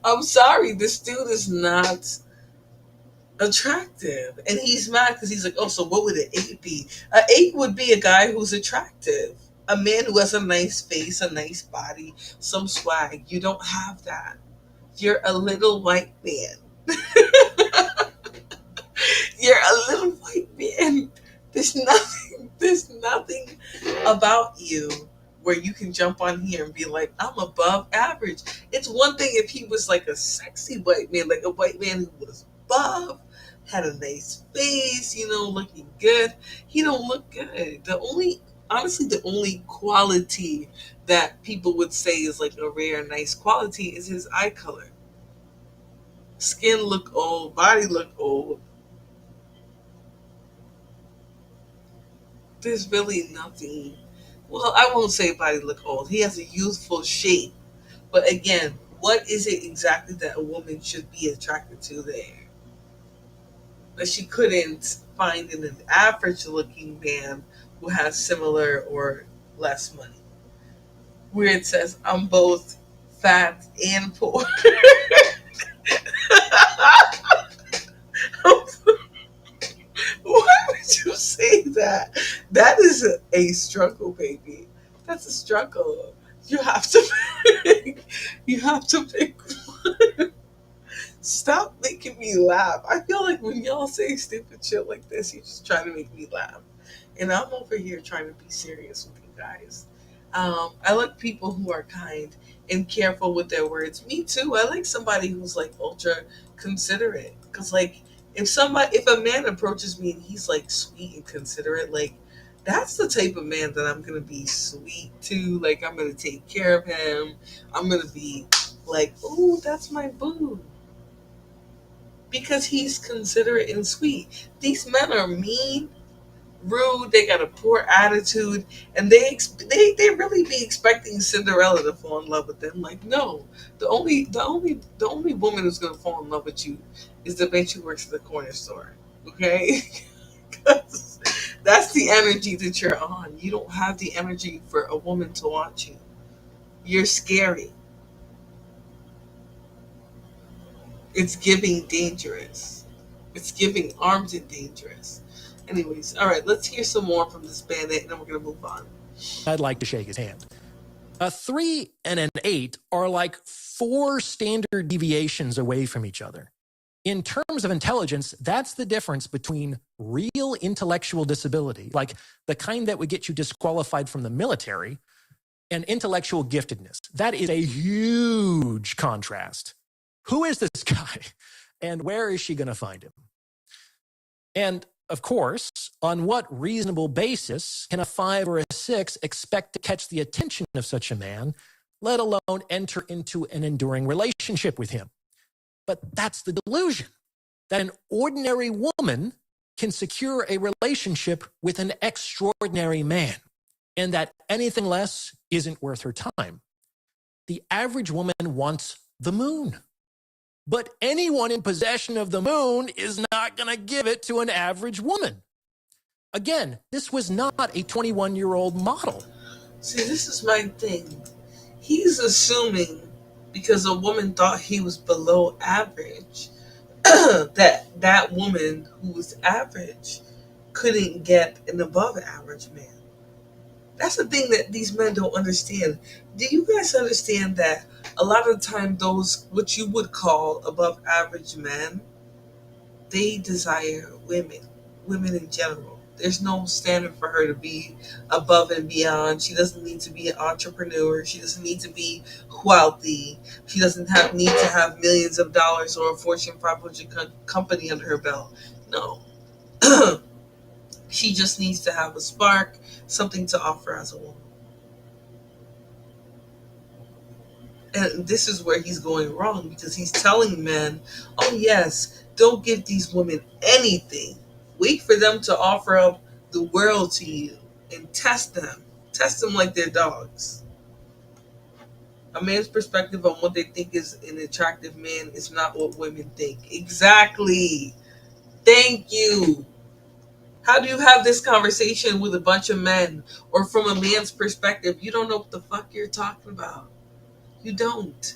I'm sorry, this dude is not attractive. And he's mad because he's like, oh, so what would an 8 be? An 8 would be a guy who's attractive. A man who has a nice face, a nice body, some swag. You don't have that. You're a little white man. You're a little white man. There's nothing about you where you can jump on here and be like, I'm above average. It's one thing if he was like a sexy white man, like a white man who was buff, had a nice face, looking good. He don't look good. Honestly, the only quality that people would say is like a rare, nice quality is his eye color. Skin look old, body look old. There's really nothing. Well, I won't say body look old. He has a youthful shape. But again, what is it exactly that a woman should be attracted to there? That she couldn't find in an average looking man who has similar or less money. Where it says, I'm both fat and poor. Why would you say that? That is a struggle, baby. That's a struggle. You have to pick. You have to pick one. Stop making me laugh. I feel like when y'all say stupid shit like this, you're just trying to make me laugh. And I'm over here trying to be serious with you guys. I like people who are kind and careful with their words. Me too. I like somebody who's like ultra considerate. Cause like if a man approaches me and he's like sweet and considerate, like that's the type of man that I'm gonna be sweet to. Like I'm gonna take care of him. I'm gonna be like, oh, that's my boo. Because he's considerate and sweet. These men are mean, rude, they got a poor attitude, and they really be expecting Cinderella to fall in love with them. Like, no, the only woman who's gonna fall in love with you is the bitch who works at the corner store. Okay? 'Cause that's the energy that you're on. You don't have the energy for a woman to want you. You're scary. It's giving dangerous. It's giving armed and dangerous. Anyways, all right, let's hear some more from this bandit, and then we're going to move on. I'd like to shake his hand. A 3 and an 8 are like 4 standard deviations away from each other. In terms of intelligence, that's the difference between real intellectual disability, like the kind that would get you disqualified from the military, and intellectual giftedness. That is a huge contrast. Who is this guy? And where is she going to find him? And of course, on what reasonable basis can a 5 or a 6 expect to catch the attention of such a man, let alone enter into an enduring relationship with him? But that's the delusion, that an ordinary woman can secure a relationship with an extraordinary man, and that anything less isn't worth her time. The average woman wants the moon. But anyone in possession of the moon is not going to give it to an average woman. Again, this was not a 21-year-old model. See, this is my thing. He's assuming because a woman thought he was below average, that woman who was average couldn't get an above average man. That's the thing that these men don't understand. Do you guys understand that a lot of the time those what you would call above average men, they desire women in general. There's no standard for her to be above and beyond. She doesn't need to be an entrepreneur. She doesn't need to be wealthy. She doesn't need to have millions of dollars or a Fortune 500 company under her belt. No. She just needs to have a spark, something to offer as a woman. And this is where he's going wrong, because he's telling men, oh yes, don't give these women anything. Wait for them to offer up the world to you and test them. Test them like they're dogs. A man's perspective on what they think is an attractive man is not what women think. Exactly. Thank you. How do you have this conversation with a bunch of men, or from a man's perspective? You don't know what the fuck you're talking about. You don't.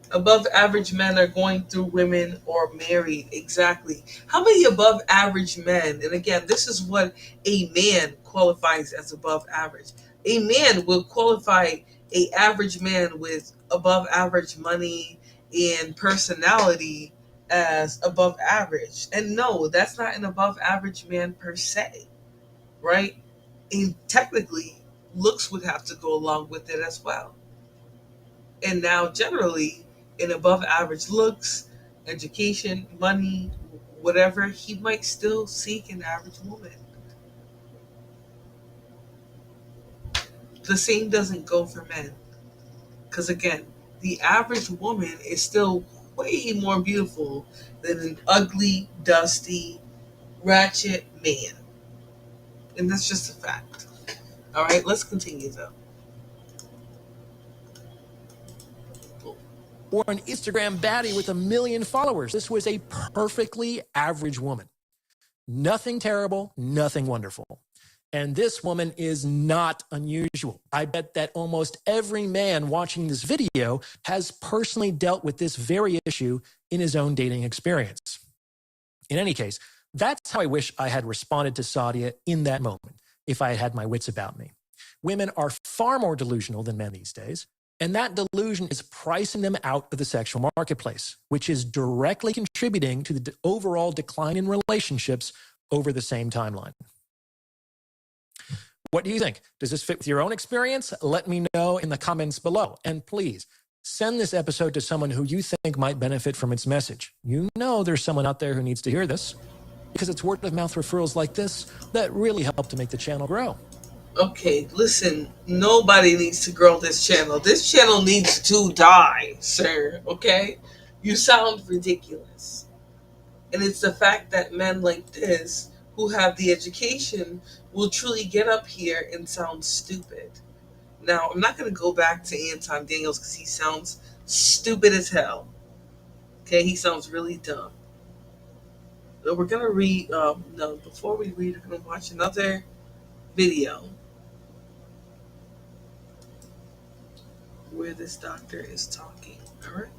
Above average men are going through women or married. Exactly. How many above average men, and again, this is what a man qualifies as above average. A man will qualify a average man with above average money and personality as above average. And no, that's not an above average man per se, right? And technically, looks would have to go along with it as well. And now, generally, in above average looks, education, money, whatever, he might still seek an average woman. The same doesn't go for men. Because again, the average woman is still way more beautiful than an ugly, dusty, ratchet man. And that's just a fact. All right, let's continue though. Or an Instagram baddie with 1 million followers. This was a perfectly average woman. Nothing terrible, nothing wonderful. And this woman is not unusual. I bet that almost every man watching this video has personally dealt with this very issue in his own dating experience. In any case, that's how I wish I had responded to Sadia in that moment, if I had had my wits about me. Women are far more delusional than men these days, and that delusion is pricing them out of the sexual marketplace, which is directly contributing to the overall decline in relationships over the same timeline. What do you think? Does this fit with your own experience? Let me know in the comments below. And please, send this episode to someone who you think might benefit from its message. You know there's someone out there who needs to hear this, because it's word-of-mouth referrals like this that really help to make the channel grow. Okay, listen, nobody needs to grow this channel. This channel needs to die, sir, okay? You sound ridiculous. And it's the fact that men like this, who have the education, will truly get up here and sound stupid. Now, I'm not going to go back to Anton Daniels because he sounds stupid as hell. Okay, he sounds really dumb. But we're going to read, no, before we read, we're going to watch another video where this doctor is talking. All right.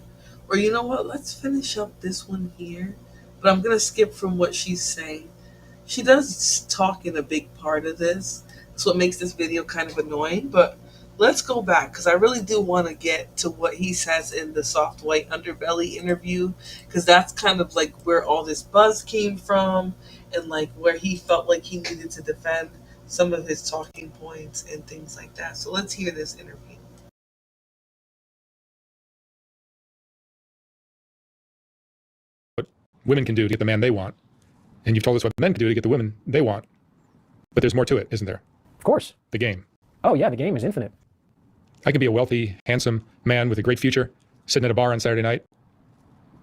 Or you know what? Let's finish up this one here. But I'm going to skip from what she's saying. She does talk in a big part of this. That's what makes this video kind of annoying. But let's go back, because I really do want to get to what he says in the Soft White Underbelly interview, because that's kind of like where all this buzz came from, and like where he felt like he needed to defend some of his talking points and things like that. So let's hear this interview. What women can do to get the man they want, and you've told us what men can do to get the women they want. But there's more to it, isn't there? Of course. The game. Oh yeah, the game is infinite. I can be a wealthy, handsome man with a great future, sitting at a bar on Saturday night,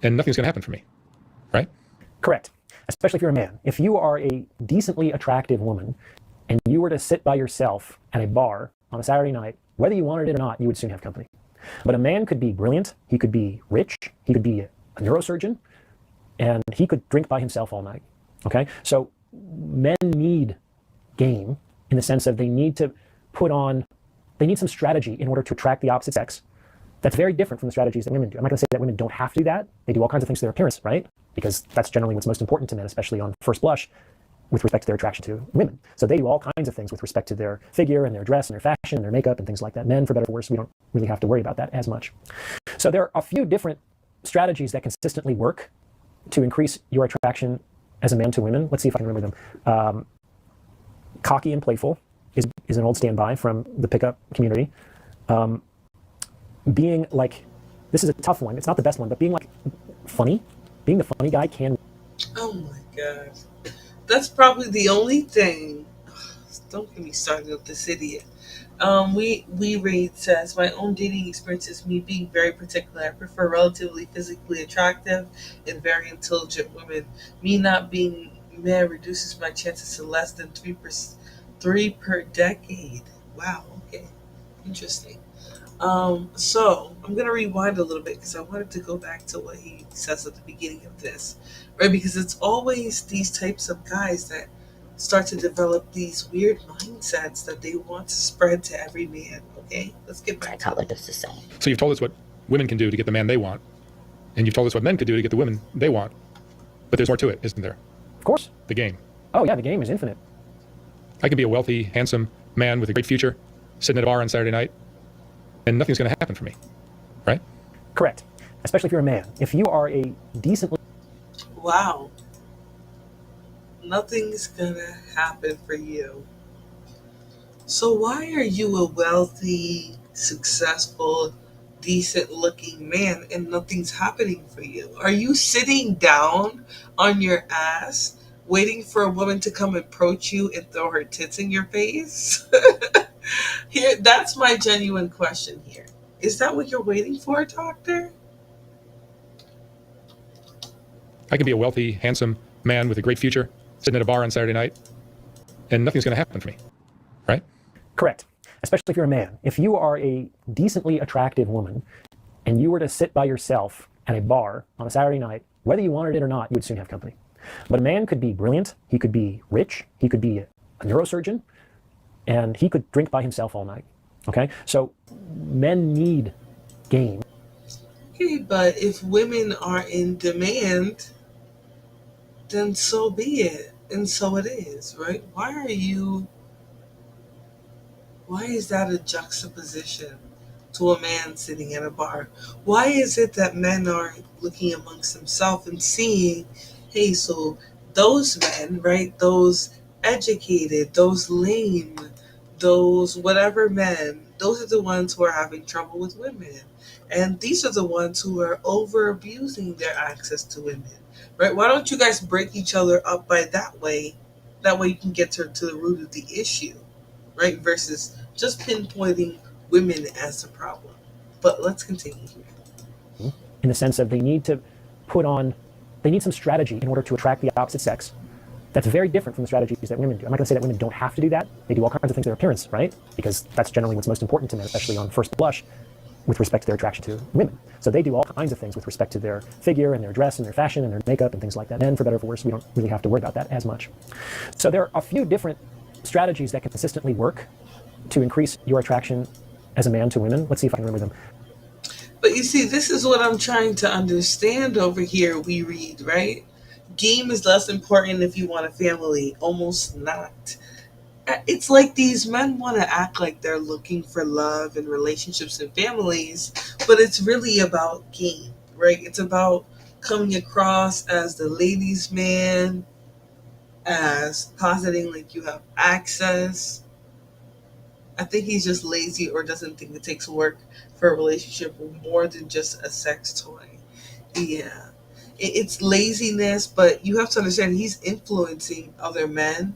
and nothing's going to happen for me, right? Correct. Especially if you're a man. If you are a decently attractive woman and you were to sit by yourself at a bar on a Saturday night, whether you wanted it or not, you would soon have company. But a man could be brilliant, he could be rich, he could be a neurosurgeon, and he could drink by himself all night. Okay? So men need game in the sense of they need to they need some strategy in order to attract the opposite sex. That's very different from the strategies that women do. I'm not going to say that women don't have to do that. They do all kinds of things to their appearance, right? Because that's generally what's most important to men, especially on first blush. with respect to their attraction to women. So they do all kinds of things with respect to their figure and their dress and their fashion and their makeup and things like that. Men, for better or worse, we don't really have to worry about that as much. So there are a few different strategies that consistently work to increase your attraction as a man to women. Let's see if I can remember them. Cocky and playful is an old standby from the pickup community. Being like, this is a tough one. It's not the best one, but being like funny, being the funny guy can. Oh my gosh. That's probably the only thing. Don't get me started with this idiot. We read says my own dating experience is me being very particular. I prefer relatively physically attractive and very intelligent women. Me not being man reduces my chances to less than 3 per decade. Wow. Okay. Interesting. So I'm gonna rewind a little bit because I wanted to go back to what he says at the beginning of this, right? Because it's always these types of guys that start to develop these weird mindsets that they want to spread to every man. Okay, let's get back to it. Psychologists is saying. So you've told us what women can do to get the man they want, and you've told us what men could do to get the women they want. But there's more to it, isn't there? Of course. The game. Oh yeah, the game is infinite. I can be a wealthy, handsome man with a great future, sitting at a bar on Saturday night, and nothing's going to happen for me, right? Correct. Especially if you're a man. If you are a decently... Wow. Nothing's gonna happen for you. So why are you a wealthy, successful, decent looking man and nothing's happening for you? Are you sitting down on your ass waiting for a woman to come approach you and throw her tits in your face? Here, that's my genuine question here. Is that what you're waiting for, doctor? I can be a wealthy, handsome man with a great future, sitting at a bar on Saturday night, and nothing's going to happen for me, right? Correct. Especially if you're a man. If you are a decently attractive woman and you were to sit by yourself at a bar on a Saturday night, whether you wanted it or not, you would soon have company. But a man could be brilliant, he could be rich, he could be a neurosurgeon, and he could drink by himself all night. Okay? So men need game. Okay, but if women are in demand, then so be it. And so it is, right? Why is that a juxtaposition to a man sitting at a bar? Why is it that men are looking amongst themselves and seeing, hey, so those men, right, those educated, those lame, those whatever men, those are the ones who are having trouble with women. And these are the ones who are over abusing their access to women, right? Why don't you guys break each other up by that way? That way you can get to the root of the issue, right? Versus just pinpointing women as the problem. But let's continue here. In the sense of they need some strategy in order to attract the opposite sex. That's very different from the strategies that women do. I'm not going to say that women don't have to do that. They do all kinds of things to their appearance, right? Because that's generally what's most important to men, especially on first blush, with respect to their attraction to women. So they do all kinds of things with respect to their figure and their dress and their fashion and their makeup and things like that. Men, for better or for worse, we don't really have to worry about that as much. So there are a few different strategies that can consistently work to increase your attraction as a man to women. Let's see if I can remember them. But you see, this is what I'm trying to understand over here. We read, right? Game is less important if you want a family. Almost not. It's like these men want to act like they're looking for love and relationships and families, but it's really about game, right? It's about coming across as the ladies' man, as positing like you have access. I think he's just lazy or doesn't think it takes work for a relationship more than just a sex toy. Yeah. It's laziness, but you have to understand he's influencing other men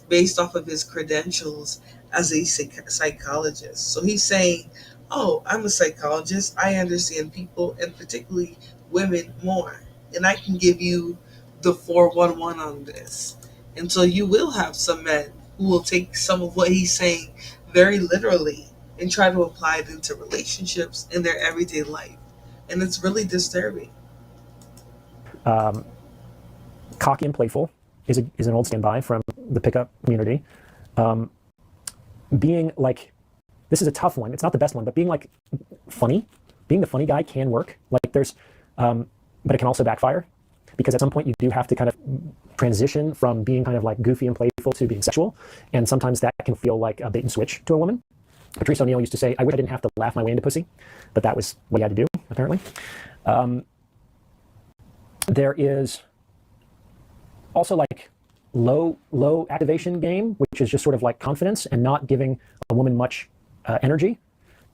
based off of his credentials as a psychologist. So he's saying, oh, I'm a psychologist. I understand people and particularly women more. And I can give you the 411 on this. And so you will have some men who will take some of what he's saying very literally and try to apply it into relationships in their everyday life. And it's really disturbing. Cocky and playful is an old standby from the pickup community. Being like, this is a tough one. It's not the best one, but being like funny, being the funny guy can work. Like but it can also backfire because at some point you do have to kind of transition from being kind of like goofy and playful to being sexual. And sometimes that can feel like a bait and switch to a woman. Patrice O'Neal used to say, I wish I didn't have to laugh my way into pussy, but that was what he had to do, apparently. There is also like low activation game, which is just sort of like confidence and not giving a woman much energy.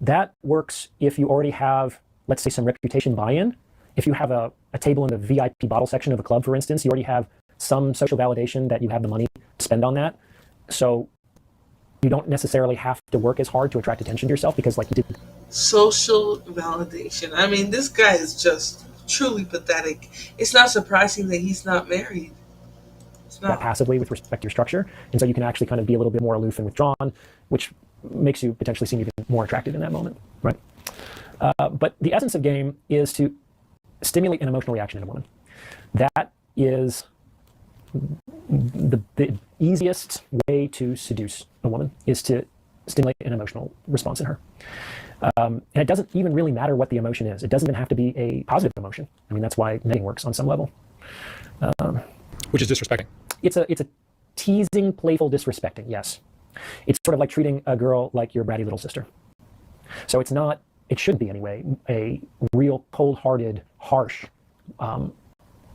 That works if you already have, let's say, some reputation buy-in. If you have a table in the VIP bottle section of a club, for instance, you already have some social validation that you have the money to spend on that. So you don't necessarily have to work as hard to attract attention to yourself because like you did. Social validation. I mean, this guy is just truly pathetic. It's not surprising that he's not married. It's that not. passively with respect to your structure. And so you can actually kind of be a little bit more aloof and withdrawn, which makes you potentially seem even more attractive in that moment, right? But the essence of game is to stimulate an emotional reaction in a woman. That is the easiest way to seduce a woman, is to stimulate an emotional response in her. And it doesn't even really matter what the emotion is. It doesn't even have to be a positive emotion. I mean, that's why netting works on some level. Which is disrespecting. It's a teasing, playful disrespecting, yes. It's sort of like treating a girl like your bratty little sister. So it's not, it should be anyway, a real cold-hearted, harsh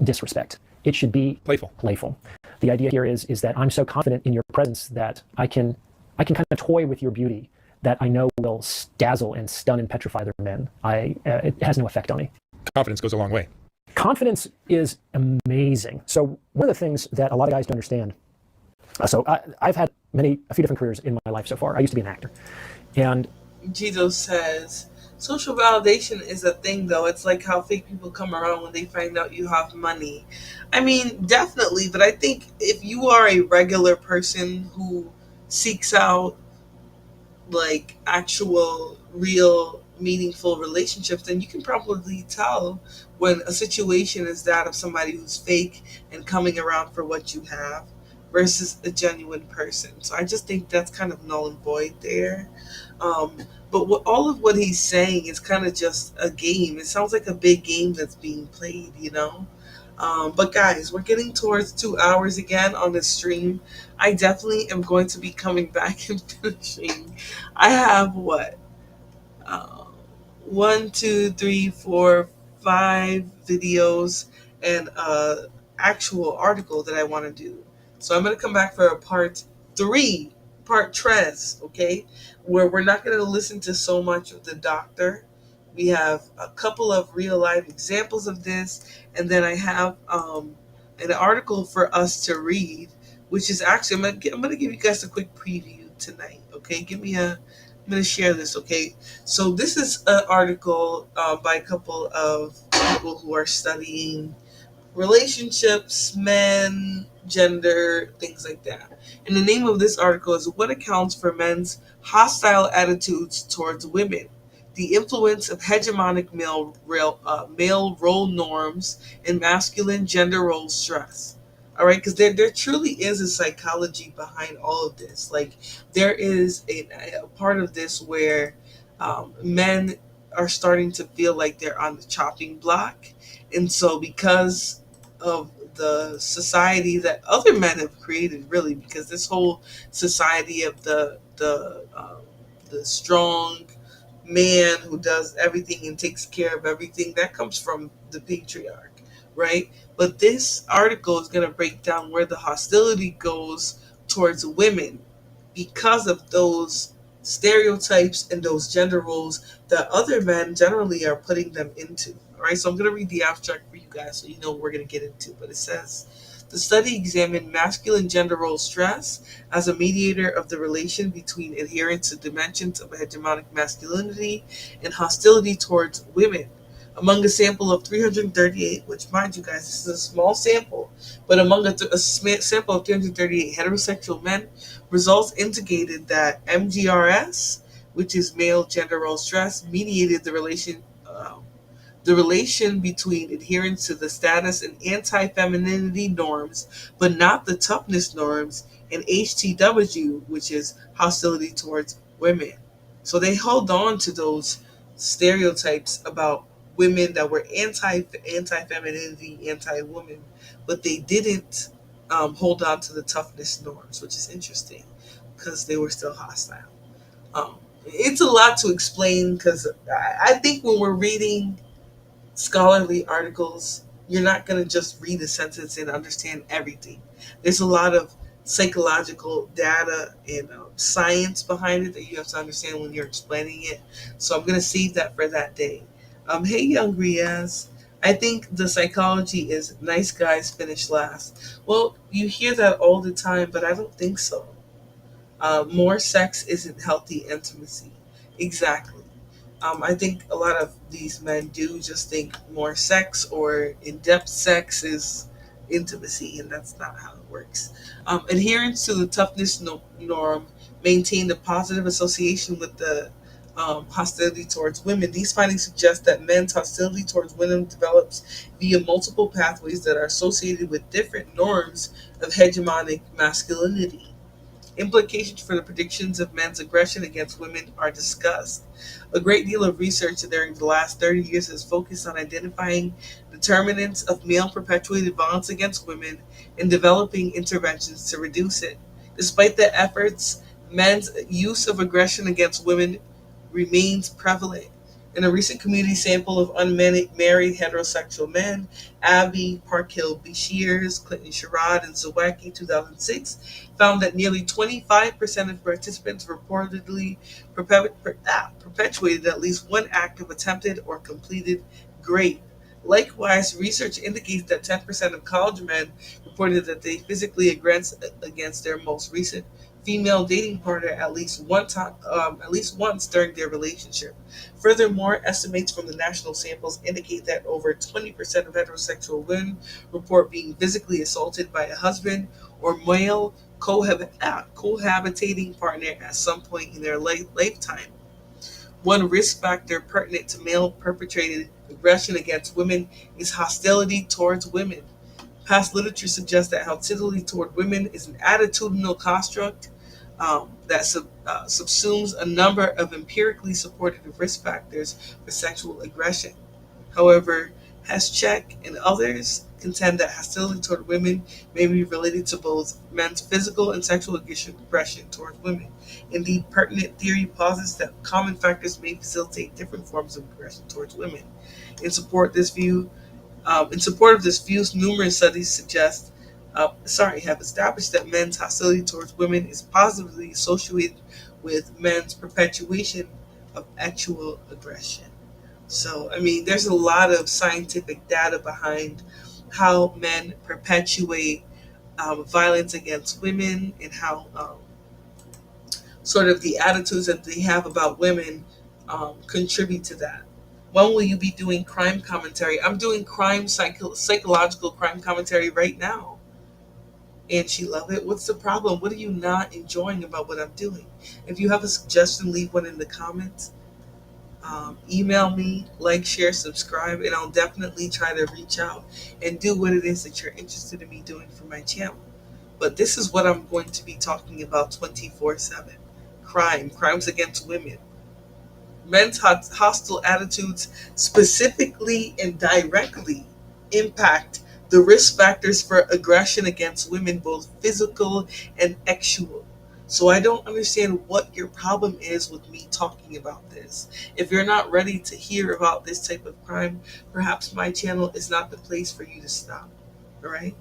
disrespect. It should be playful. The idea here is that I'm so confident in your presence that I can kind of toy with your beauty that I know will dazzle and stun and petrify other men. It has no effect on me. Confidence goes a long way. Confidence is amazing. So one of the things that a lot of guys don't understand. So I've had a few different careers in my life so far. I used to be an actor, and Gito says, social validation is a thing, though. It's like how fake people come around when they find out you have money. I mean, definitely, but I think if you are a regular person who seeks out like actual, real, meaningful relationships, then you can probably tell when a situation is that of somebody who's fake and coming around for what you have versus a genuine person. So I just think that's kind of null and void there. But all of what he's saying is kind of just a game. It sounds like a big game that's being played, you know? But guys, we're getting towards 2 hours again on this stream. I definitely am going to be coming back and finishing. I have what? 1, 2, 3, 4, 5 videos and actual article that I want to do. So I'm going to come back for a part 3, part tres, okay? Where we're not going to listen to so much of the doctor. We have a couple of real life examples of this, and then I have an article for us to read, which is actually, I'm going to give you guys a quick preview tonight, okay? I'm going to share this, okay? So this is an article by a couple of people who are studying relationships, men, gender, things like that. And the name of this article is What Accounts for Men's Hostile Attitudes Towards Women? The Influence of Hegemonic male role norms and masculine gender role stress. All right, because there truly is a psychology behind all of this. Like, there is a part of this where men are starting to feel like they're on the chopping block. And so because of the society that other men have created, really, because this whole society of the strong man who does everything and takes care of everything, that comes from the patriarch, right? But this article is going to break down where the hostility goes towards women because of those stereotypes and those gender roles that other men generally are putting them into. All right, so I'm going to read the abstract for you guys so you know what we're going to get into. But it says, the study examined masculine gender role stress as a mediator of the relation between adherence to dimensions of hegemonic masculinity and hostility towards women. Among a sample of 338, which, mind you guys, this is a small sample, but among a sample of 338 heterosexual men, results indicated that MGRS, which is male gender role stress, mediated the relation between adherence to the status and anti-femininity norms, but not the toughness norms, and HTW, which is hostility towards women. So they held on to those stereotypes about women that were anti-femininity, anti-woman, but they didn't hold on to the toughness norms, which is interesting because they were still hostile. Um, it's a lot to explain because I think when we're reading scholarly articles, you're not going to just read a sentence and understand everything. There's a lot of psychological data and science behind it that you have to understand when you're explaining it. So I'm going to save that for that day. Hey, young Riaz. I think the psychology is nice guys finish last. Well, you hear that all the time, but I don't think so. More sex isn't healthy intimacy. Exactly. I think a lot of these men do just think more sex or in depth sex is intimacy, and that's not how it works. Adherence to the toughness norm maintained a positive association with the hostility towards women. These findings suggest that men's hostility towards women develops via multiple pathways that are associated with different norms of hegemonic masculinity. Implications for the predictions of men's aggression against women are discussed. A great deal of research during the last 30 years has focused on identifying determinants of male perpetuated violence against women and developing interventions to reduce it. Despite the efforts, men's use of aggression against women remains prevalent. In a recent community sample of unmarried heterosexual men, Abbey, Parkhill, Beshears, Clinton Sherrod, and Zawacki 2006 found that nearly 25% of participants reportedly perpetuated at least one act of attempted or completed rape. Likewise, research indicates that 10% of college men reported that they physically against their most recent female dating partner at least one time, at least once during their relationship. Furthermore, estimates from the national samples indicate that over 20% of heterosexual women report being physically assaulted by a husband or male cohabitating partner at some point in their lifetime. One risk factor pertinent to male perpetrated aggression against women is hostility towards women. Past literature suggests that hostility toward women is an attitudinal construct that subsumes a number of empirically supported risk factors for sexual aggression. However, Haschek and others contend that hostility toward women may be related to both men's physical and sexual aggression towards women. Indeed, pertinent theory posits that common factors may facilitate different forms of aggression towards women. In support this view, in support of this view, numerous studies have established that men's hostility towards women is positively associated with men's perpetuation of actual aggression. So, I mean, there's a lot of scientific data behind how men perpetuate violence against women and how sort of the attitudes that they have about women contribute to that. When will you be doing crime commentary? I'm doing psychological crime commentary right now. And she love it. What's the problem? What are you not enjoying about what I'm doing? If you have a suggestion, leave one in the comments. Email me, like, share, subscribe, and I'll definitely try to reach out and do what it is that you're interested in me doing for my channel. But this is what I'm going to be talking about 24/7. Crimes against women. Men's hostile attitudes specifically and directly impact the risk factors for aggression against women, both physical and sexual. So I don't understand what your problem is with me talking about this. If you're not ready to hear about this type of crime, perhaps my channel is not the place for you to stop. All right?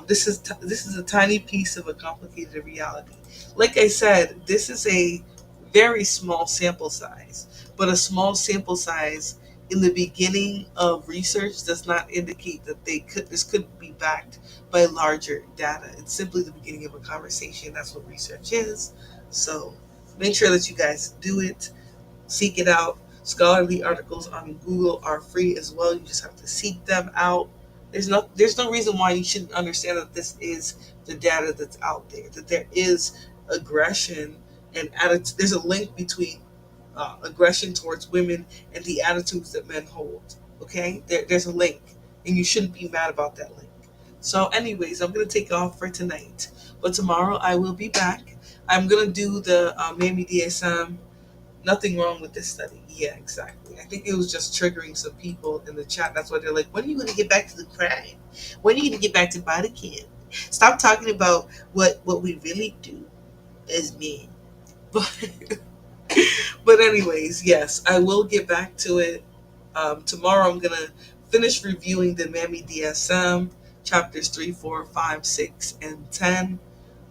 This is a tiny piece of a complicated reality. Like I said, this is a very small sample size, but a small sample size in the beginning of research does not indicate that this could be backed by larger data. It's simply the beginning of a conversation. That's what research is. So make sure that you guys do it. Seek it out. Scholarly articles on Google are free as well. You just have to seek them out. There's no reason why you shouldn't understand that this is the data that's out there. That there is aggression and attitude. There's a link between aggression towards women and the attitudes that men hold. Okay, there's a link, and you shouldn't be mad about that link. So, anyways, I'm gonna take off for tonight, but tomorrow I will be back. I'm gonna do the Mamie DSM. Nothing wrong with this study. Yeah, exactly. I think it was just triggering some people in the chat. That's why they're like, when are you going to get back to the crime? When are you going to get back to body cam? Stop talking about what we really do as men. But anyways, yes, I will get back to it. Tomorrow I'm gonna finish reviewing the Mammy DSM chapters 3, 4, 5, 6, and 10.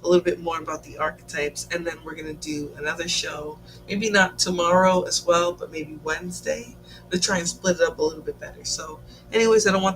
A little bit more about the archetypes, and then we're gonna do another show. Maybe not tomorrow as well, but maybe Wednesday to try and split it up a little bit better. So, anyways, I don't want this